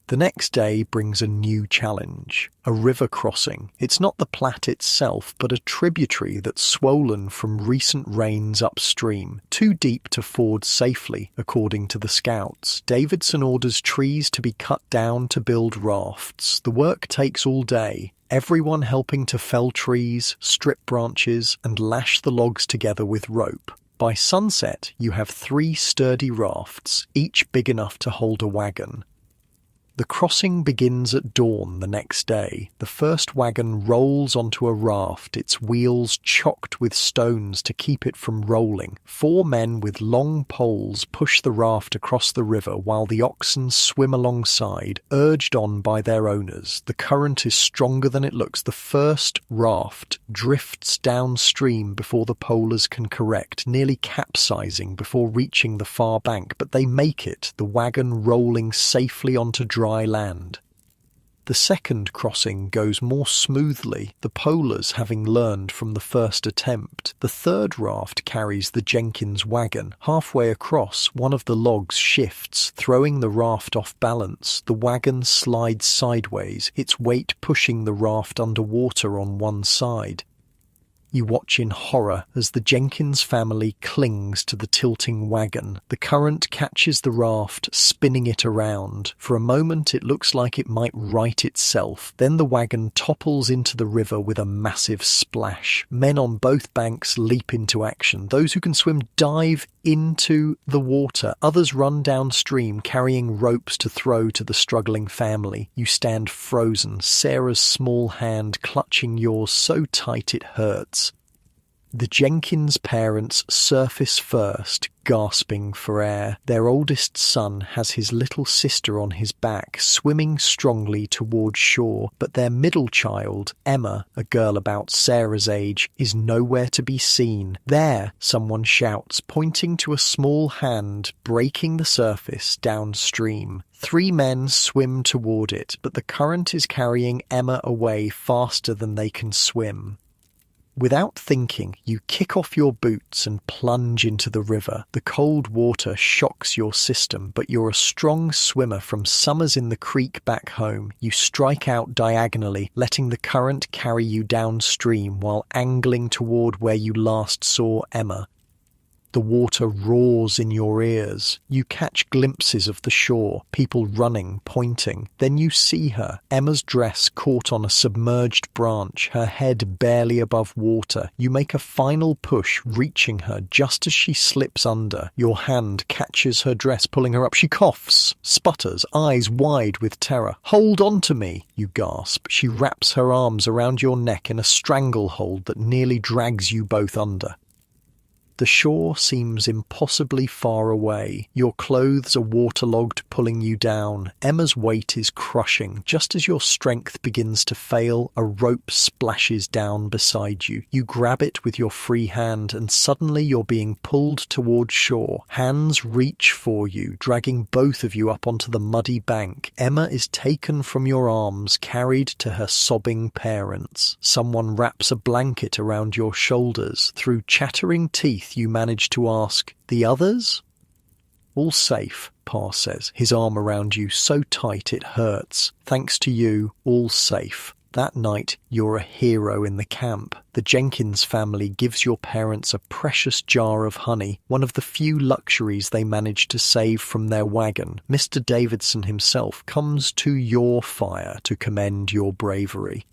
The next day brings a new challenge, a river crossing. It's not the Platte itself, but a tributary that's swollen from recent rains upstream, too deep to ford safely, according to the scouts. Davidson orders trees to be cut down to build rafts. The work takes all day, everyone helping to fell trees, strip branches, and lash the logs together with rope. By sunset, you have 3 sturdy rafts, each big enough to hold a wagon. The crossing begins at dawn the next day. The first wagon rolls onto a raft, its wheels chocked with stones to keep it from rolling. 4 men with long poles push the raft across the river while the oxen swim alongside, urged on by their owners. The current is stronger than it looks. The first raft drifts downstream before the polers can correct, nearly capsizing before reaching the far bank, but they make it, the wagon rolling safely onto dry land. The second crossing goes more smoothly, the polers having learned from the first attempt. The third raft carries the Jenkins wagon. Halfway across, one of the logs shifts, throwing the raft off balance. The wagon slides sideways, its weight pushing the raft underwater on one side. You watch in horror as the Jenkins family clings to the tilting wagon. The current catches the raft, spinning it around. For a moment it looks like it might right itself. Then the wagon topples into the river with a massive splash. Men on both banks leap into action. Those who can swim dive into the water. Others run downstream, carrying ropes to throw to the struggling family. You stand frozen, Sarah's small hand clutching yours so tight it hurts. The Jenkins parents surface first, gasping for air. Their oldest son has his little sister on his back, swimming strongly toward shore, but their middle child, Emma, a girl about Sarah's age, is nowhere to be seen. There, someone shouts, pointing to a small hand breaking the surface downstream. 3 men swim toward it, but the current is carrying Emma away faster than they can swim. Without thinking, you kick off your boots and plunge into the river. The cold water shocks your system, but you're a strong swimmer from summers in the creek back home. You strike out diagonally, letting the current carry you downstream while angling toward where you last saw Emma. The water roars in your ears. You catch glimpses of the shore, people running, pointing. Then you see her, Emma's dress caught on a submerged branch, her head barely above water. You make a final push, reaching her just as she slips under. Your hand catches her dress, pulling her up. She coughs, sputters, eyes wide with terror. "Hold on to me," you gasp. She wraps her arms around your neck in a stranglehold that nearly drags you both under. The shore seems impossibly far away. Your clothes are waterlogged, pulling you down. Emma's weight is crushing. Just as your strength begins to fail, a rope splashes down beside you. You grab it with your free hand, and suddenly you're being pulled toward shore. Hands reach for you, dragging both of you up onto the muddy bank. Emma is taken from your arms, carried to her sobbing parents. Someone wraps a blanket around your shoulders. Through chattering teeth, you manage to ask, "The others?" "All safe," Pa says, his arm around you so tight it hurts. "Thanks to you, all safe." That night, you're a hero in the camp. The Jenkins family gives your parents a precious jar of honey, one of the few luxuries they managed to save from their wagon. Mr. Davidson himself comes to your fire to commend your bravery.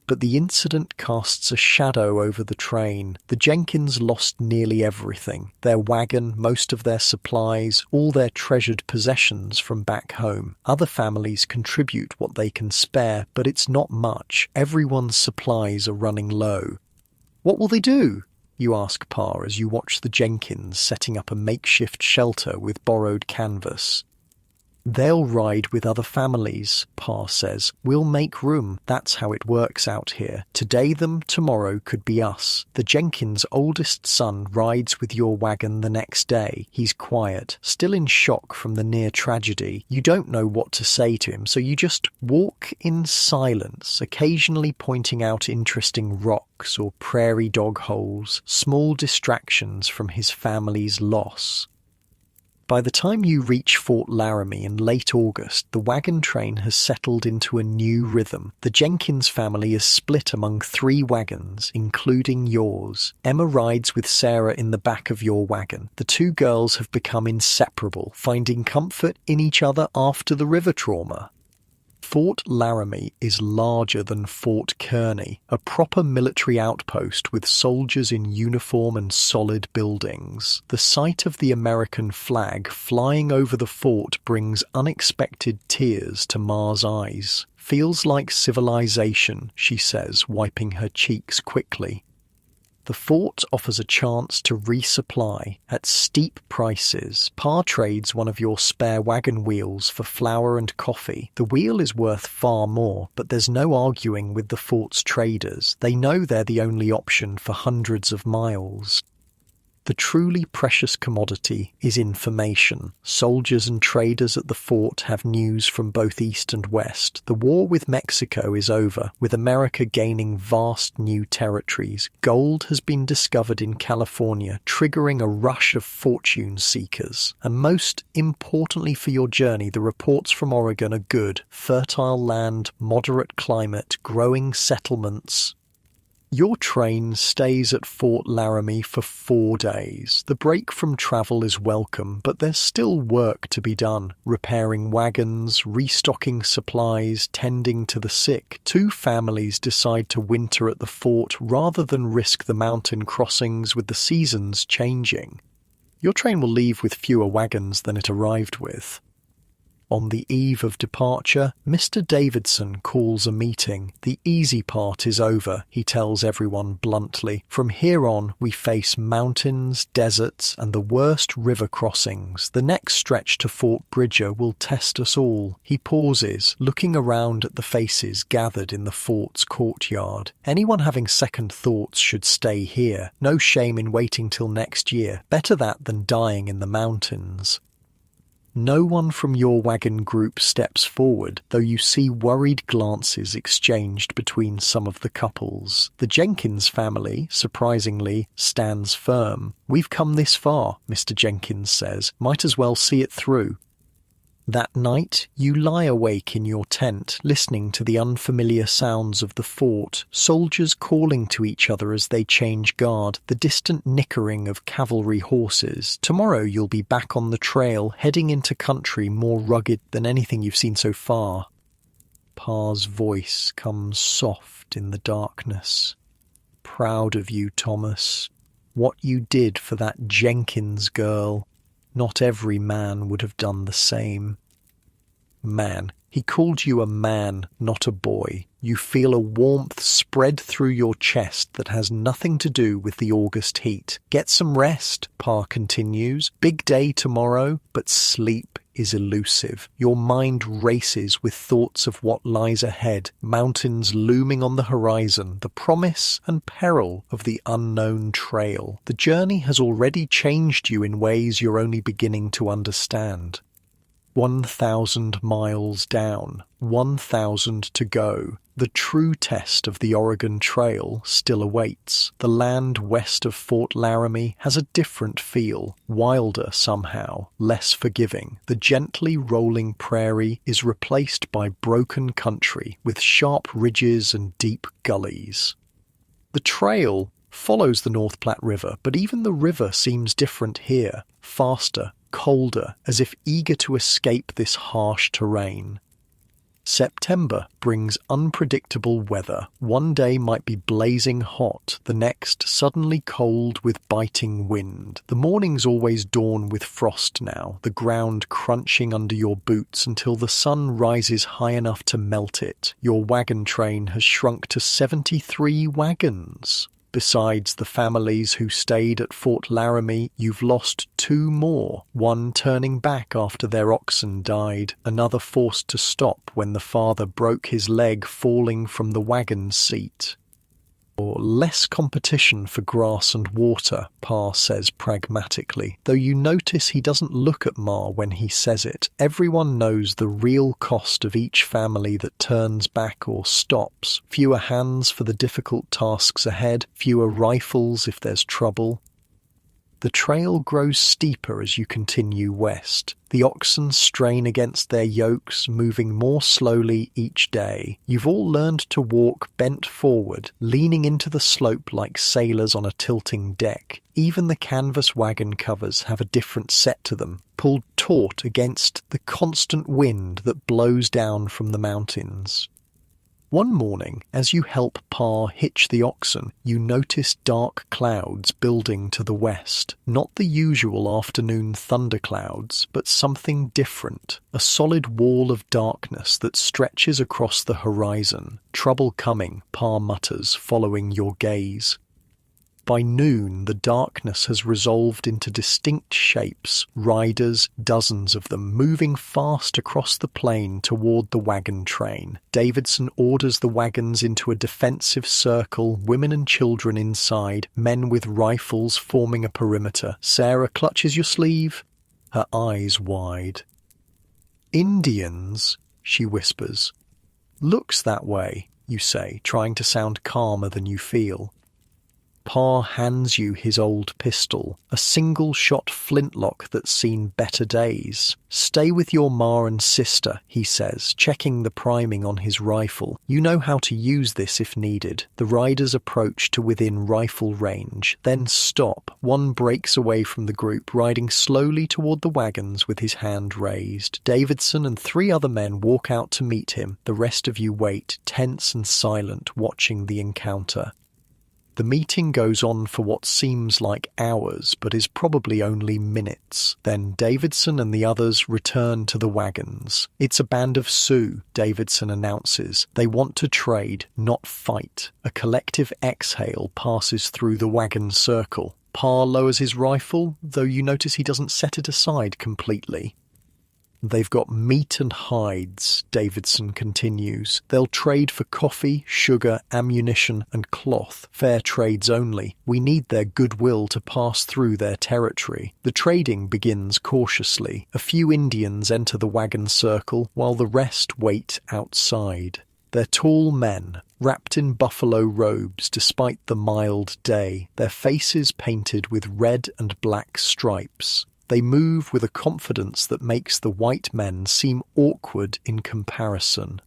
But the incident casts a shadow over the train. The Jenkins lost nearly everything. Their wagon, most of their supplies, all their treasured possessions from back home. Other families contribute what they can spare, but it's not much. Everyone's supplies are running low. "What will they do?" you ask Pa as you watch the Jenkins setting up a makeshift shelter with borrowed canvas. "They'll ride with other families," Pa says. "We'll make room. That's how it works out here. Today them, tomorrow could be us." The Jenkins' oldest son rides with your wagon the next day. He's quiet, still in shock from the near tragedy. You don't know what to say to him, so you just walk in silence, occasionally pointing out interesting rocks or prairie dog holes, small distractions from his family's loss. By the time you reach Fort Laramie in late August, the wagon train has settled into a new rhythm. The Jenkins family is split among 3 wagons, including yours. Emma rides with Sarah in the back of your wagon. The 2 girls have become inseparable, finding comfort in each other after the river trauma. Fort Laramie is larger than Fort Kearny, a proper military outpost with soldiers in uniform and solid buildings. The sight of the American flag flying over the fort brings unexpected tears to Ma's eyes. "Feels like civilization," she says, wiping her cheeks quickly. The fort offers a chance to resupply at steep prices. Pa trades one of your spare wagon wheels for flour and coffee. The wheel is worth far more, but there's no arguing with the fort's traders. They know they're the only option for hundreds of miles. The truly precious commodity is information. Soldiers and traders at the fort have news from both East and West. The war with Mexico is over, with America gaining vast new territories. Gold has been discovered in California, triggering a rush of fortune seekers. And most importantly for your journey, the reports from Oregon are good. Fertile land, moderate climate, growing settlements. Your train stays at Fort Laramie for 4 days. The break from travel is welcome, but there's still work to be done. Repairing wagons, restocking supplies, tending to the sick. 2 families decide to winter at the fort rather than risk the mountain crossings with the seasons changing. Your train will leave with fewer wagons than it arrived with. On the eve of departure, Mr. Davidson calls a meeting. The easy part is over, he tells everyone bluntly. From here on, we face mountains, deserts, and the worst river crossings. The next stretch to Fort Bridger will test us all. He pauses, looking around at the faces gathered in the fort's courtyard. Anyone having second thoughts should stay here. No shame in waiting till next year. Better that than dying in the mountains. No one from your wagon group steps forward, though you see worried glances exchanged between some of the couples. The Jenkins family, surprisingly, stands firm. "We've come this far," Mr. Jenkins says. "Might as well see it through." That night, you lie awake in your tent, listening to the unfamiliar sounds of the fort, soldiers calling to each other as they change guard, the distant nickering of cavalry horses. Tomorrow you'll be back on the trail, heading into country more rugged than anything you've seen so far. Pa's voice comes soft in the darkness. "Proud of you, Thomas. What you did for that Jenkins girl. Not every man would have done the same." Man. He called you a man, not a boy. You feel a warmth spread through your chest that has nothing to do with the August heat. "Get some rest," Pa continues. "Big day tomorrow, but sleep is elusive. Your mind races with thoughts of what lies ahead, mountains looming on the horizon, the promise and peril of the unknown trail. The journey has already changed you in ways you're only beginning to understand. 1,000 miles down, 1,000 to go. The true test of the Oregon Trail still awaits. The land west of Fort Laramie has a different feel, wilder somehow, less forgiving. The gently rolling prairie is replaced by broken country with sharp ridges and deep gullies. The trail follows the North Platte River, but even the river seems different here, faster, colder, as if eager to escape this harsh terrain. September brings unpredictable weather. One day might be blazing hot, the next suddenly cold with biting wind. The mornings always dawn with frost now, the ground crunching under your boots until the sun rises high enough to melt it. Your wagon train has shrunk to 73 wagons. Besides the families who stayed at Fort Laramie, you've lost 2 more, one turning back after their oxen died, another forced to stop when the father broke his leg falling from the wagon seat. Or less competition for grass and water, Pa says pragmatically, though you notice he doesn't look at Ma when he says it. Everyone knows the real cost of each family that turns back or stops. Fewer hands for the difficult tasks ahead, fewer rifles if there's trouble. The trail grows steeper as you continue west. The oxen strain against their yokes, moving more slowly each day. You've all learned to walk bent forward, leaning into the slope like sailors on a tilting deck. Even the canvas wagon covers have a different set to them, pulled taut against the constant wind that blows down from the mountains. One morning, as you help Pa hitch the oxen, you notice dark clouds building to the west. Not the usual afternoon thunderclouds, but something different. A solid wall of darkness that stretches across the horizon. Trouble coming, Pa mutters, following your gaze. By noon, the darkness has resolved into distinct shapes, riders, dozens of them, moving fast across the plain toward the wagon train. Davidson orders the wagons into a defensive circle, women and children inside, men with rifles forming a perimeter. Sarah clutches your sleeve, her eyes wide. "Indians," she whispers. "Looks that way," you say, trying to sound calmer than you feel. Pa hands you his old pistol, a single-shot flintlock that's seen better days. "Stay with your ma and sister," he says, checking the priming on his rifle. "You know how to use this if needed." The riders approach to within rifle range, then stop. One breaks away from the group, riding slowly toward the wagons with his hand raised. Davidson and 3 other men walk out to meet him. The rest of you wait, tense and silent, watching the encounter. The meeting goes on for what seems like hours, but is probably only minutes. Then Davidson and the others return to the wagons. "It's a band of Sioux," Davidson announces. "They want to trade, not fight." A collective exhale passes through the wagon circle. Pa lowers his rifle, though you notice he doesn't set it aside completely. "They've got meat and hides," Davidson continues. "They'll trade for coffee, sugar, ammunition, and cloth. Fair trades only. We need their goodwill to pass through their territory." The trading begins cautiously. A few Indians enter the wagon circle, while the rest wait outside. They're tall men, wrapped in buffalo robes despite the mild day, their faces painted with red and black stripes. They move with a confidence that makes the white men seem awkward in comparison.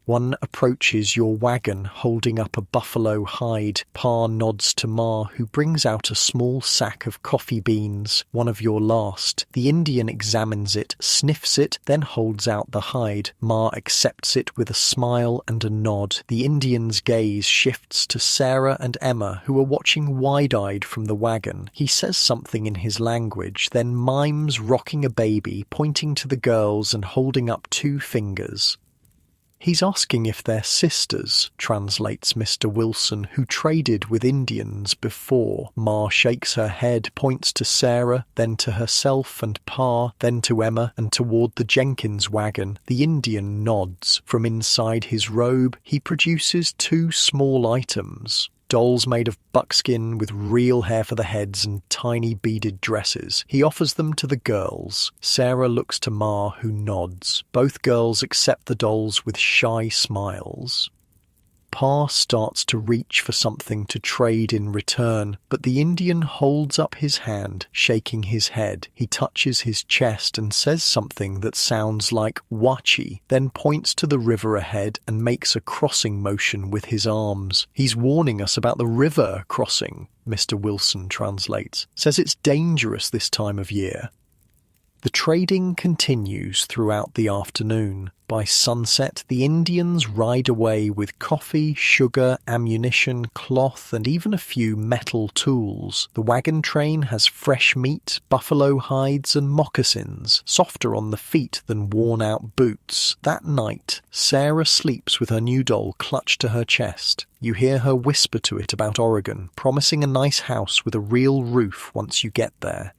One approaches your wagon holding up a buffalo hide. Pa nods to Ma, who brings out a small sack of coffee beans, one of your last. The Indian examines it, sniffs it, then holds out the hide. Ma accepts it with a smile and a nod. The Indian's gaze shifts to Sarah and Emma, who are watching wide-eyed from the wagon. He says something in his language, then mimes rocking a baby, pointing to the girls and holding up 2 fingers. "He's asking if they're sisters," translates Mr. Wilson, who traded with Indians before. Ma shakes her head, points to Sarah, then to herself and Pa, then to Emma and toward the Jenkins wagon. The Indian nods. From inside his robe, he produces 2 small items. Dolls made of buckskin with real hair for the heads and tiny beaded dresses. He offers them to the girls. Sarah looks to Ma, who nods. Both girls accept the dolls with shy smiles. Pa starts to reach for something to trade in return, but the Indian holds up his hand, shaking his head. He touches his chest and says something that sounds like "wachi," then points to the river ahead and makes a crossing motion with his arms. "He's warning us about the river crossing," Mr. Wilson translates. "Says it's dangerous this time of year." The trading continues throughout the afternoon. By sunset, the Indians ride away with coffee, sugar, ammunition, cloth, and even a few metal tools. The wagon train has fresh meat, buffalo hides, and moccasins, softer on the feet than worn-out boots. That night, Sarah sleeps with her new doll clutched to her chest. You hear her whisper to it about Oregon, promising a nice house with a real roof once you get there.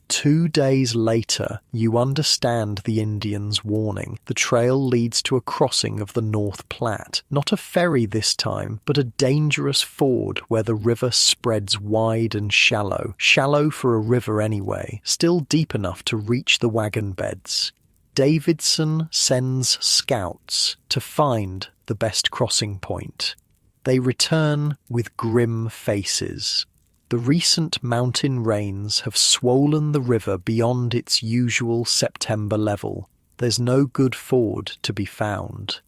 2 days later, you understand the Indians' warning. The trail leads to a crossing of the North Platte. Not a ferry this time, but a dangerous ford where the river spreads wide and shallow. Shallow for a river anyway, still deep enough to reach the wagon beds. Davidson sends scouts to find the best crossing point. They return with grim faces. The recent mountain rains have swollen the river beyond its usual September level. There's no good ford to be found.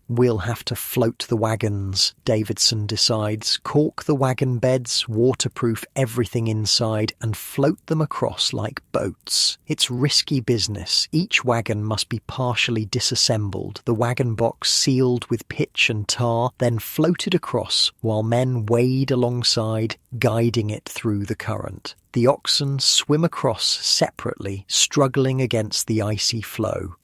"We'll have to float the wagons," Davidson decides. "Cork the wagon beds, waterproof everything inside, and float them across like boats. It's risky business. Each wagon must be partially disassembled, the wagon box sealed with pitch and tar, then floated across while men wade alongside, guiding it through the current. The oxen swim across separately, struggling against the icy flow.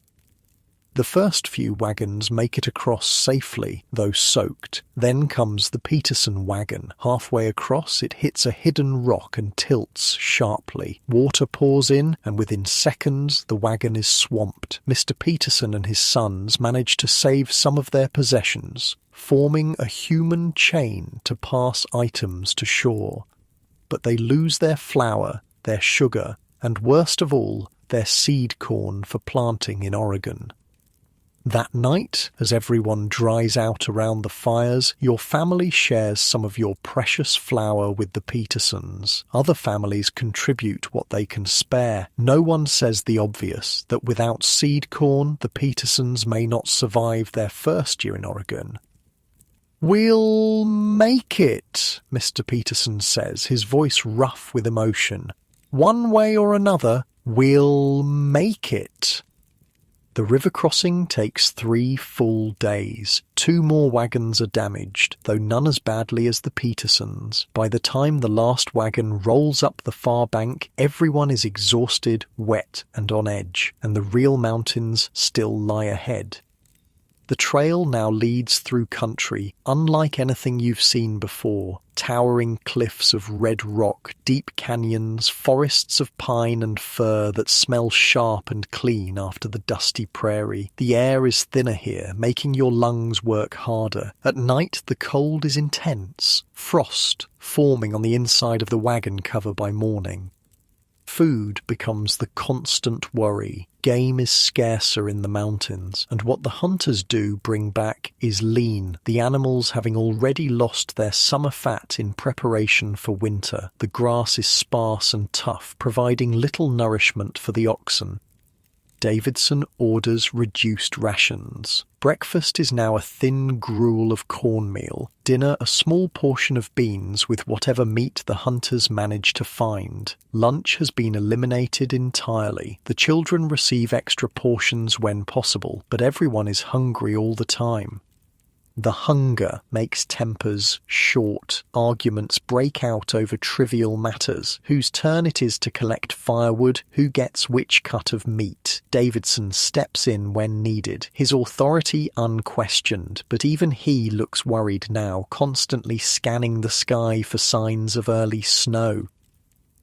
The first few wagons make it across safely, though soaked. Then comes the Peterson wagon. Halfway across, it hits a hidden rock and tilts sharply. Water pours in, and within seconds, the wagon is swamped. Mr. Peterson and his sons manage to save some of their possessions, forming a human chain to pass items to shore. But they lose their flour, their sugar, and worst of all, their seed corn for planting in Oregon. That night, as everyone dries out around the fires, your family shares some of your precious flour with the Petersons. Other families contribute what they can spare. No one says the obvious, that without seed corn, the Petersons may not survive their first year in Oregon. "We'll make it," Mr. Peterson says, his voice rough with emotion. "One way or another, we'll make it." The river crossing takes 3 full days. 2 more wagons are damaged, though none as badly as the Petersons. By the time the last wagon rolls up the far bank, everyone is exhausted, wet, and on edge, and the real mountains still lie ahead. The trail now leads through country, unlike anything you've seen before. Towering cliffs of red rock, deep canyons, forests of pine and fir that smell sharp and clean after the dusty prairie. The air is thinner here, making your lungs work harder. At night, the cold is intense, frost forming on the inside of the wagon cover by morning. Food becomes the constant worry. Game is scarcer in the mountains, and what the hunters do bring back is lean, the animals having already lost their summer fat in preparation for winter. The grass is sparse and tough, providing little nourishment for the oxen. Davidson orders reduced rations. Breakfast is now a thin gruel of cornmeal, dinner a small portion of beans with whatever meat the hunters manage to find. Lunch has been eliminated entirely. The children receive extra portions when possible, but everyone is hungry all the time. The hunger makes tempers short. Arguments break out over trivial matters. Whose turn it is to collect firewood, who gets which cut of meat. Davidson steps in when needed, his authority unquestioned, but even he looks worried now, constantly scanning the sky for signs of early snow.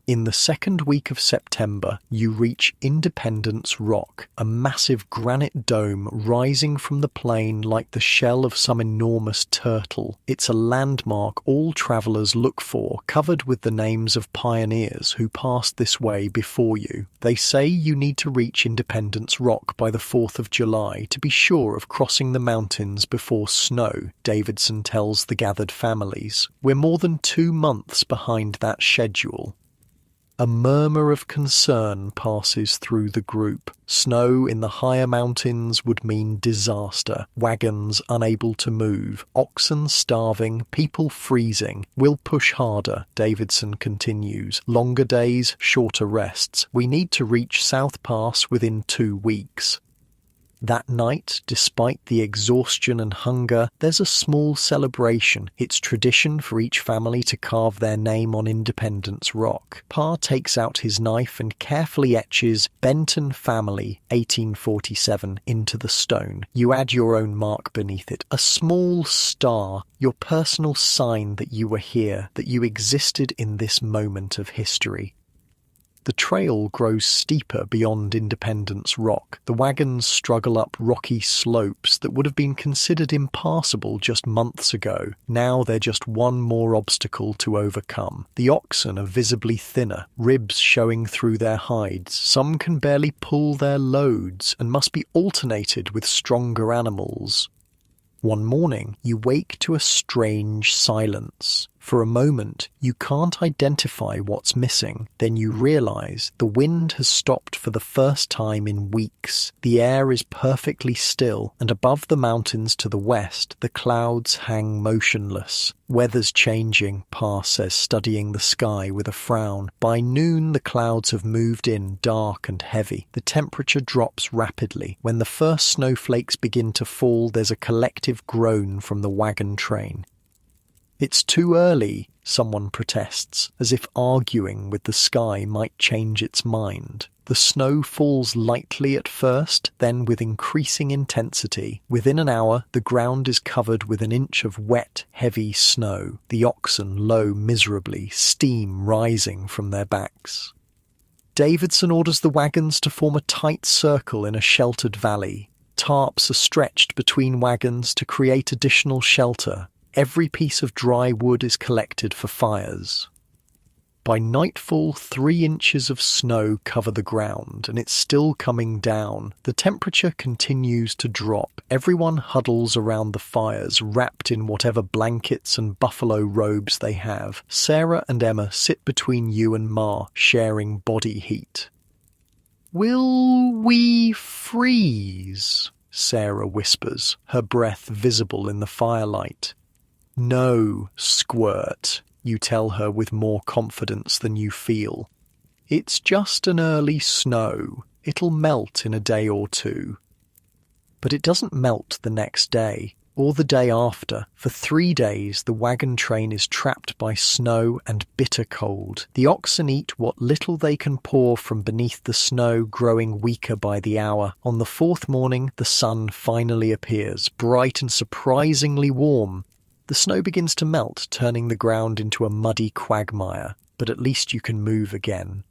In the second week of September, you reach Independence Rock, a massive granite dome rising from the plain like the shell of some enormous turtle. It's a landmark all travelers look for, covered with the names of pioneers who passed this way before you. They say you need to reach Independence Rock by the 4th of July to be sure of crossing the mountains before snow, Davidson tells the gathered families. We're more than 2 months behind that schedule. A murmur of concern passes through the group. Snow in the higher mountains would mean disaster. Wagons unable to move, oxen starving, people freezing. We'll push harder, Davidson continues. Longer days, shorter rests. We need to reach South Pass within 2 weeks. That night, despite the exhaustion and hunger, there's a small celebration. It's tradition for each family to carve their name on Independence Rock. Pa takes out his knife and carefully etches Benton Family, 1847, into the stone. You add your own mark beneath it, a small star, your personal sign that you were here, that you existed in this moment of history. The trail grows steeper beyond Independence Rock. The wagons struggle up rocky slopes that would have been considered impassable just months ago. Now they're just one more obstacle to overcome. The oxen are visibly thinner, ribs showing through their hides. Some can barely pull their loads and must be alternated with stronger animals. One morning, you wake to a strange silence. For a moment, you can't identify what's missing. Then you realize the wind has stopped for the first time in weeks. The air is perfectly still, and above the mountains to the west, the clouds hang motionless. Weather's changing, Pa says, studying the sky with a frown. By noon, the clouds have moved in, dark and heavy. The temperature drops rapidly. When the first snowflakes begin to fall, there's a collective groan from the wagon train. It's too early, someone protests, as if arguing with the sky might change its mind. The snow falls lightly at first, then with increasing intensity. Within an hour, the ground is covered with an inch of wet, heavy snow. The oxen low miserably, steam rising from their backs. Davidson orders the wagons to form a tight circle in a sheltered valley. Tarps are stretched between wagons to create additional shelter. Every piece of dry wood is collected for fires. By nightfall, 3 inches of snow cover the ground, and it's still coming down. The temperature continues to drop. Everyone huddles around the fires, wrapped in whatever blankets and buffalo robes they have. Sarah and Emma sit between you and Ma, sharing body heat. "Will we freeze?" Sarah whispers, her breath visible in the firelight. "No, squirt," you tell her with more confidence than you feel. "It's just an early snow. It'll melt in a day or 2. But it doesn't melt the next day, or the day after. For 3 days, the wagon train is trapped by snow and bitter cold. The oxen eat what little they can pour from beneath the snow, growing weaker by the hour. On the 4th morning, the sun finally appears, bright and surprisingly warm. The snow begins to melt, turning the ground into a muddy quagmire, but at least you can move again.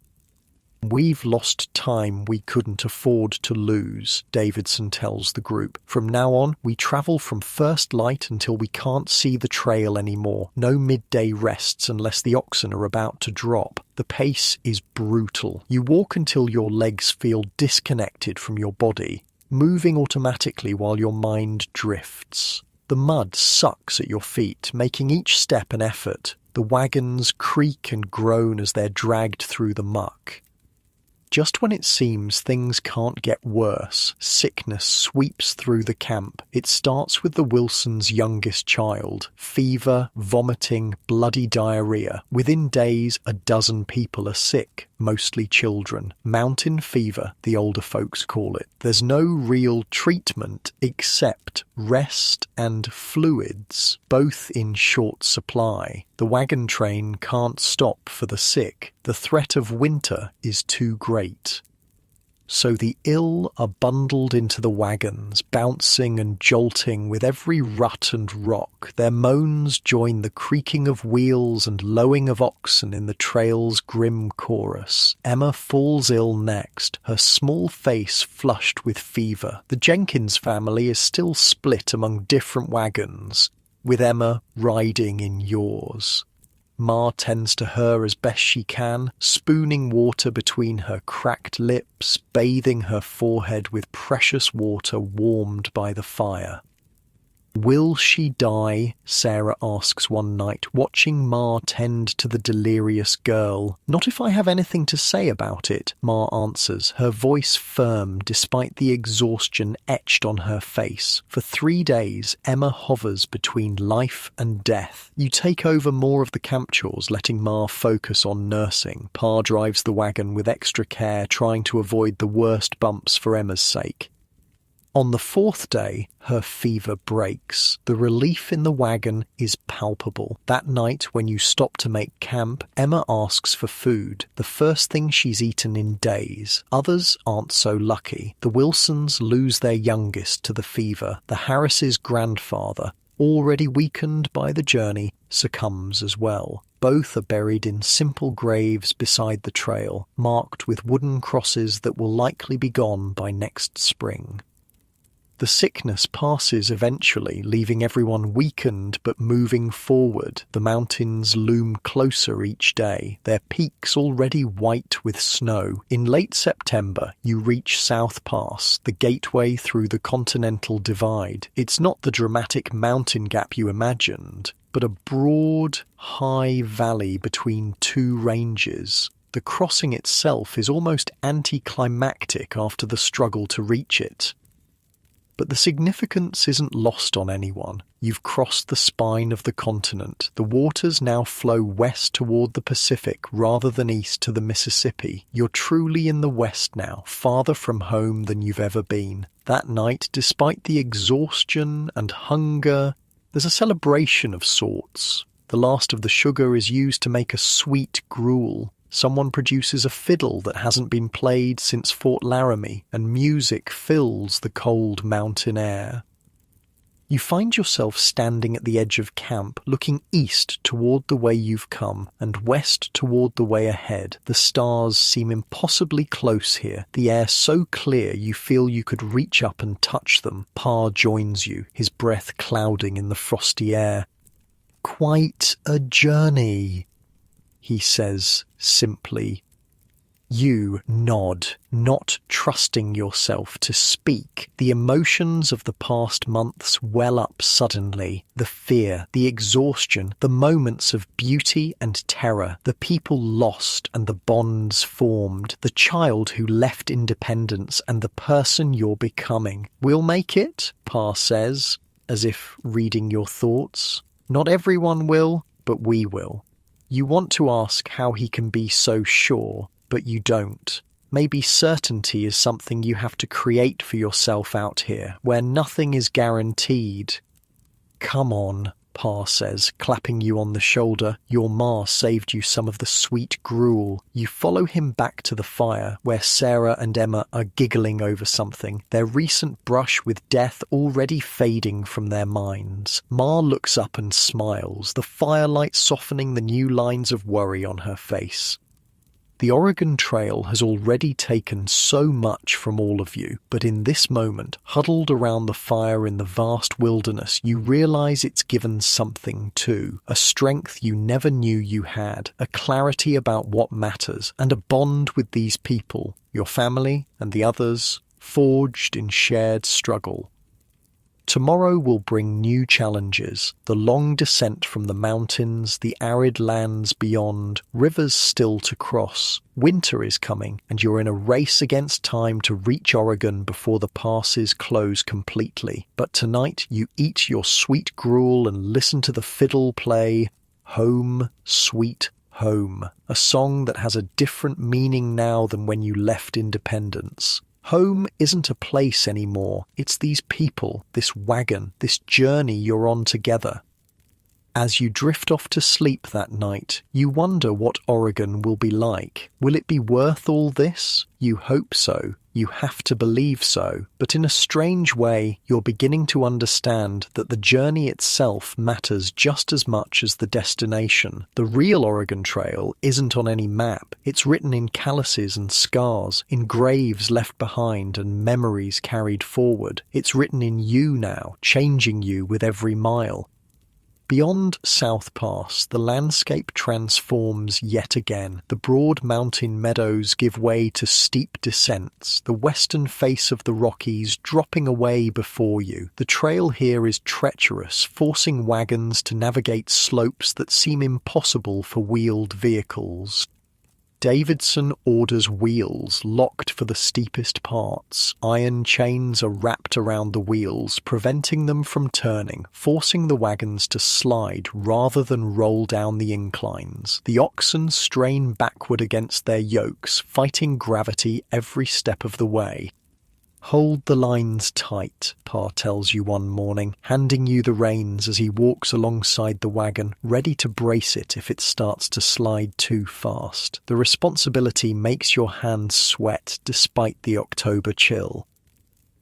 "We've lost time we couldn't afford to lose," Davidson tells the group. "From now on, we travel from first light until we can't see the trail anymore. No midday rests unless the oxen are about to drop. The pace is brutal. You walk until your legs feel disconnected from your body, moving automatically while your mind drifts. The mud sucks at your feet, making each step an effort. The wagons creak and groan as they're dragged through the muck. Just when it seems things can't get worse, sickness sweeps through the camp. It starts with the Wilsons' youngest child. Fever, vomiting, bloody diarrhea. Within days, 12 people are sick, mostly children. Mountain fever, the older folks call it. There's no real treatment except rest and fluids, both in short supply. The wagon train can't stop for the sick. The threat of winter is too great. So the ill are bundled into the wagons, bouncing and jolting with every rut and rock. Their moans join the creaking of wheels and lowing of oxen in the trail's grim chorus. Emma falls ill next, her small face flushed with fever. The Jenkins family is still split among different wagons, with Emma riding in yours. Ma tends to her as best she can, spooning water between her cracked lips, bathing her forehead with precious water warmed by the fire. "Will she die?" Sarah asks one night, watching Ma tend to the delirious girl. "Not if I have anything to say about it," Ma answers, her voice firm despite the exhaustion etched on her face. For 3 days, Emma hovers between life and death. You take over more of the camp chores, letting Ma focus on nursing. Pa drives the wagon with extra care, trying to avoid the worst bumps for Emma's sake. On the 4th day, her fever breaks. The relief in the wagon is palpable. That night, when you stop to make camp, Emma asks for food, the first thing she's eaten in days. Others aren't so lucky. The Wilsons lose their youngest to the fever. The Harrises' grandfather, already weakened by the journey, succumbs as well. Both are buried in simple graves beside the trail, marked with wooden crosses that will likely be gone by next spring. The sickness passes eventually, leaving everyone weakened but moving forward. The mountains loom closer each day, their peaks already white with snow. In late September, you reach South Pass, the gateway through the Continental Divide. It's not the dramatic mountain gap you imagined, but a broad, high valley between 2 ranges. The crossing itself is almost anticlimactic after the struggle to reach it. But the significance isn't lost on anyone. You've crossed the spine of the continent. The waters now flow west toward the Pacific rather than east to the Mississippi. You're truly in the West now, farther from home than you've ever been. That night, despite the exhaustion and hunger, there's a celebration of sorts. The last of the sugar is used to make a sweet gruel. Someone produces a fiddle that hasn't been played since Fort Laramie, and music fills the cold mountain air. You find yourself standing at the edge of camp, looking east toward the way you've come, and west toward the way ahead. The stars seem impossibly close here, the air so clear you feel you could reach up and touch them. Pa joins you, his breath clouding in the frosty air. "Quite a journey." he says simply. You nod, not trusting yourself to speak. The emotions of the past months well up suddenly. The fear, the exhaustion, the moments of beauty and terror, the people lost and the bonds formed, the child who left independence and the person you're becoming. We'll make it, Pa says, as if reading your thoughts. Not everyone will, but we will. You want to ask how he can be so sure, but you don't. Maybe certainty is something you have to create for yourself out here, where nothing is guaranteed. Come on, Pa says, clapping you on the shoulder. Your ma saved you some of the sweet gruel. You follow him back to the fire, where Sarah and Emma are giggling over something, their recent brush with death already fading from their minds. Ma looks up and smiles, the firelight softening the new lines of worry on her face. The Oregon Trail has already taken so much from all of you, but in this moment, huddled around the fire in the vast wilderness, you realize it's given something too, a strength you never knew you had, a clarity about what matters, and a bond with these people, your family and the others, forged in shared struggle. Tomorrow will bring new challenges, the long descent from the mountains, the arid lands beyond, rivers still to cross. Winter is coming, and you're in a race against time to reach Oregon before the passes close completely. But tonight you eat your sweet gruel and listen to the fiddle play Home, Sweet Home, a song that has a different meaning now than when you left independence. Home isn't a place anymore, it's these people, this wagon, this journey you're on together. As you drift off to sleep that night, you wonder what Oregon will be like. Will it be worth all this? You hope so. You have to believe so. But in a strange way, you're beginning to understand that the journey itself matters just as much as the destination. The real Oregon Trail isn't on any map. It's written in calluses and scars, in graves left behind and memories carried forward. It's written in you now, changing you with every mile. Beyond South Pass, the landscape transforms yet again. The broad mountain meadows give way to steep descents, the western face of the Rockies dropping away before you. The trail here is treacherous, forcing wagons to navigate slopes that seem impossible for wheeled vehicles. Davidson orders wheels locked for the steepest parts. Iron chains are wrapped around the wheels, preventing them from turning, forcing the wagons to slide rather than roll down the inclines. The oxen strain backward against their yokes, fighting gravity every step of the way. Hold the lines tight, Pa tells you one morning, handing you the reins as he walks alongside the wagon, ready to brace it if it starts to slide too fast. The responsibility makes your hands sweat despite the October chill.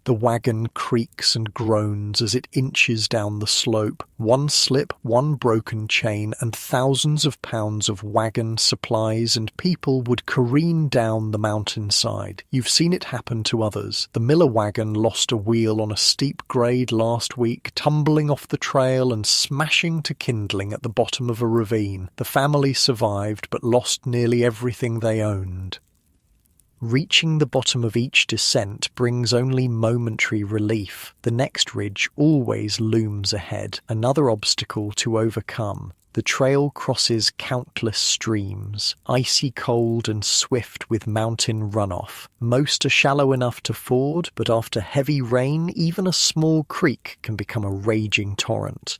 The wagon creaks and groans as it inches down the slope. One slip, one broken chain, and thousands of pounds of wagon, supplies, and people would careen down the mountainside. You've seen it happen to others. The Miller wagon lost a wheel on a steep grade last week, tumbling off the trail and smashing to kindling at the bottom of a ravine. The family survived, but lost nearly everything they owned. Reaching the bottom of each descent brings only momentary relief. The next ridge always looms ahead, another obstacle to overcome. The trail crosses countless streams, icy cold and swift with mountain runoff. Most are shallow enough to ford, but after heavy rain, even a small creek can become a raging torrent.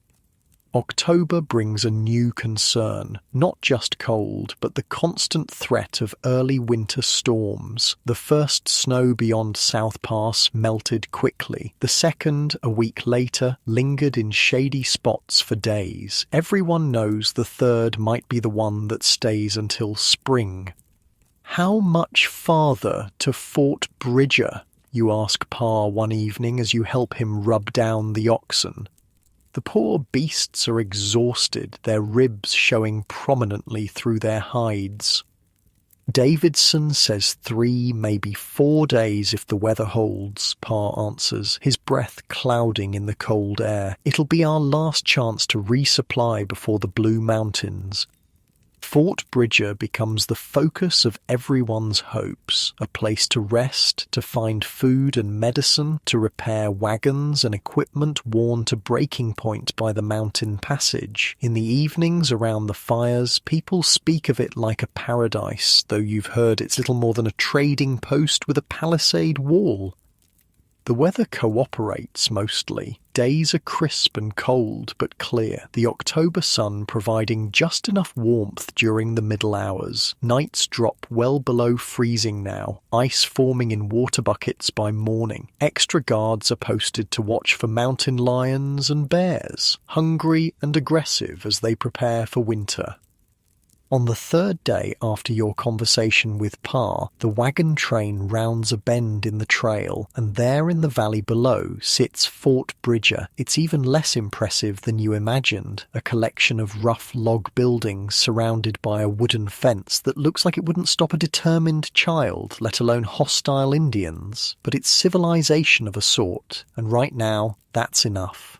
October brings a new concern, not just cold, but the constant threat of early winter storms. The first snow beyond South Pass melted quickly. The second, a week later, lingered in shady spots for days. Everyone knows the third might be the one that stays until spring. How much farther to Fort Bridger? You ask Pa one evening as you help him rub down the oxen. The poor beasts are exhausted, their ribs showing prominently through their hides. Davidson says 3, maybe 4 days if the weather holds, Pa answers, his breath clouding in the cold air. It'll be our last chance to resupply before the Blue Mountains. Fort Bridger becomes the focus of everyone's hopes, a place to rest, to find food and medicine, to repair wagons and equipment worn to breaking point by the mountain passage. In the evenings around the fires, people speak of it like a paradise, though you've heard it's little more than a trading post with a palisade wall. The weather cooperates mostly. Days are crisp and cold but clear, the October sun providing just enough warmth during the middle hours. Nights drop well below freezing now, ice forming in water buckets by morning. Extra guards are posted to watch for mountain lions and bears, hungry and aggressive as they prepare for winter. On the third day after your conversation with Pa, the wagon train rounds a bend in the trail, and there in the valley below sits Fort Bridger. It's even less impressive than you imagined, a collection of rough log buildings surrounded by a wooden fence that looks like it wouldn't stop a determined child, let alone hostile Indians. But it's civilization of a sort, and right now, that's enough.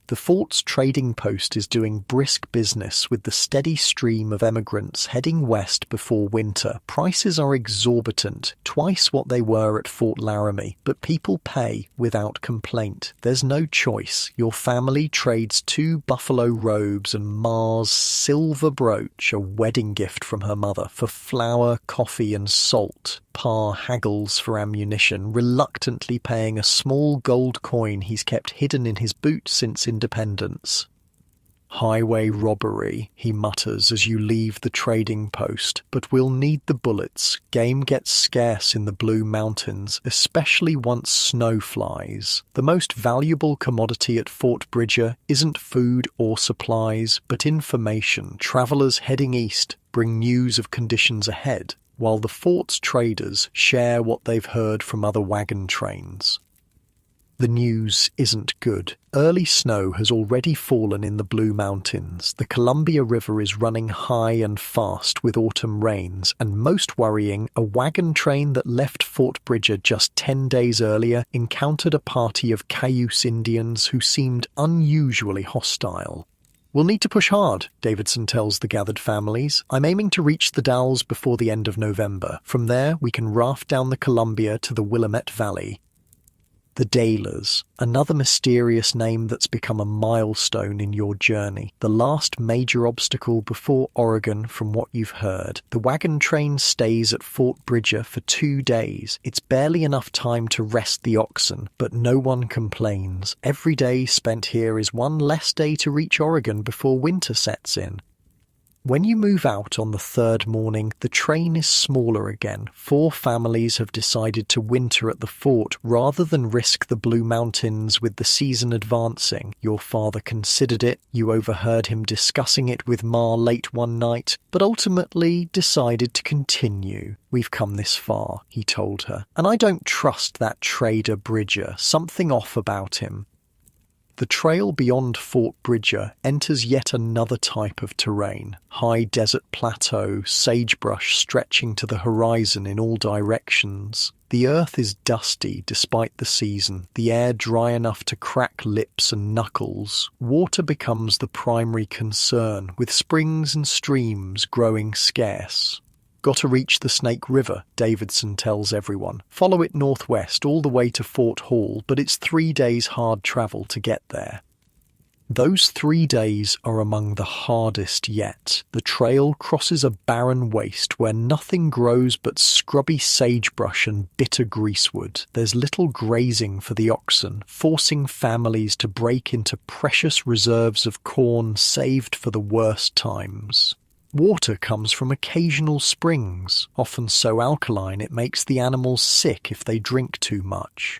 The fort's trading post is doing brisk business with the steady stream of emigrants heading west before winter. Prices are exorbitant, twice what they were at Fort Laramie, but people pay without complaint. There's no choice. Your family trades 2 buffalo robes and Ma's silver brooch, a wedding gift from her mother, for flour, coffee and salt. Pa haggles for ammunition, reluctantly paying a small gold coin he's kept hidden in his boot since independence. Highway robbery, he mutters as you leave the trading post, but we'll need the bullets. Game gets scarce in the Blue Mountains, especially once snow flies. The most valuable commodity at Fort Bridger isn't food or supplies, but information. Travelers heading east bring news of conditions ahead, while the fort's traders share what they've heard from other wagon trains. The news isn't good. Early snow has already fallen in the Blue Mountains. The Columbia River is running high and fast with autumn rains, and most worrying, a wagon train that left Fort Bridger just 10 days earlier encountered a party of Cayuse Indians who seemed unusually hostile. "We'll need to push hard," Davidson tells the gathered families. "I'm aiming to reach the Dalles before the end of November. From there, we can raft down the Columbia to the Willamette Valley." The Dalles, another mysterious name that's become a milestone in your journey. The last major obstacle before Oregon from what you've heard. The wagon train stays at Fort Bridger for 2 days. It's barely enough time to rest the oxen, but no one complains. Every day spent here is one less day to reach Oregon before winter sets in. When you move out on the third morning, the train is smaller again. 4 families have decided to winter at the fort rather than risk the Blue Mountains with the season advancing. Your father considered it. You overheard him discussing it with Ma late one night, but ultimately decided to continue. "We've come this far," he told her, "and I don't trust that trader Bridger. Something off about him." The trail beyond Fort Bridger enters yet another type of terrain. High desert plateau, sagebrush stretching to the horizon in all directions. The earth is dusty despite the season, the air dry enough to crack lips and knuckles. Water becomes the primary concern, with springs and streams growing scarce. "Got to reach the Snake River," Davidson tells everyone. "Follow it northwest all the way to Fort Hall, but it's 3 days hard travel to get there." Those 3 days are among the hardest yet. The trail crosses a barren waste where nothing grows but scrubby sagebrush and bitter greasewood. There's little grazing for the oxen, forcing families to break into precious reserves of corn saved for the worst times. Water comes from occasional springs, often so alkaline it makes the animals sick if they drink too much.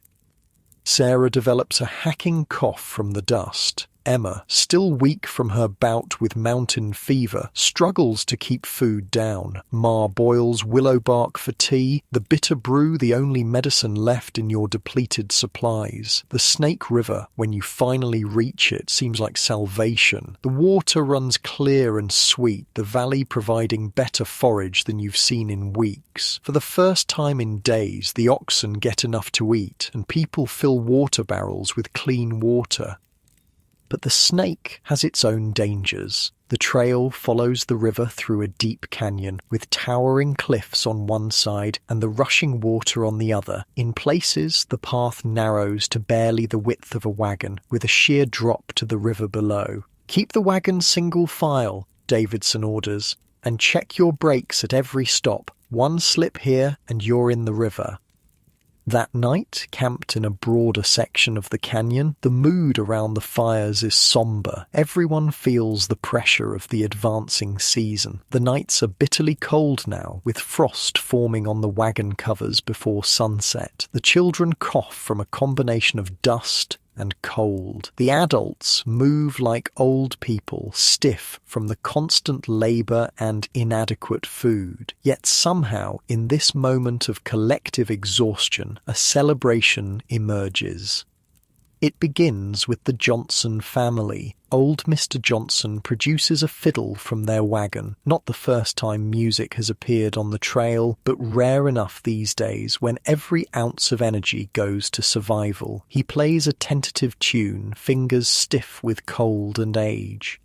Sarah develops a hacking cough from the dust. Emma, still weak from her bout with mountain fever, struggles to keep food down. Ma boils willow bark for tea, the bitter brew the only medicine left in your depleted supplies. The Snake River, when you finally reach it, seems like salvation. The water runs clear and sweet, the valley providing better forage than you've seen in weeks. For the first time in days, the oxen get enough to eat, and people fill water barrels with clean water. But the snake has its own dangers. The trail follows the river through a deep canyon, with towering cliffs on one side and the rushing water on the other. In places, the path narrows to barely the width of a wagon, with a sheer drop to the river below. "Keep the wagon single file," Davidson orders, "and check your brakes at every stop. One slip here and you're in the river." That night, camped in a broader section of the canyon, the mood around the fires is somber. Everyone feels the pressure of the advancing season. The nights are bitterly cold now, with frost forming on the wagon covers before sunset. The children cough from a combination of dust and cold. The adults move like old people, stiff from the constant labor and inadequate food. Yet somehow, in this moment of collective exhaustion, a celebration emerges. It begins with the Johnson family. Old Mr. Johnson produces a fiddle from their wagon. Not the first time music has appeared on the trail, but rare enough these days when every ounce of energy goes to survival. He plays a tentative tune, fingers stiff with cold and age.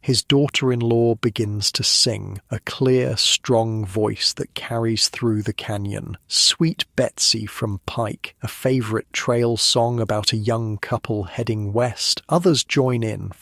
His daughter-in-law begins to sing, a clear, strong voice that carries through the canyon. Sweet Betsy from Pike, a favorite trail song about a young couple heading west. Others join in,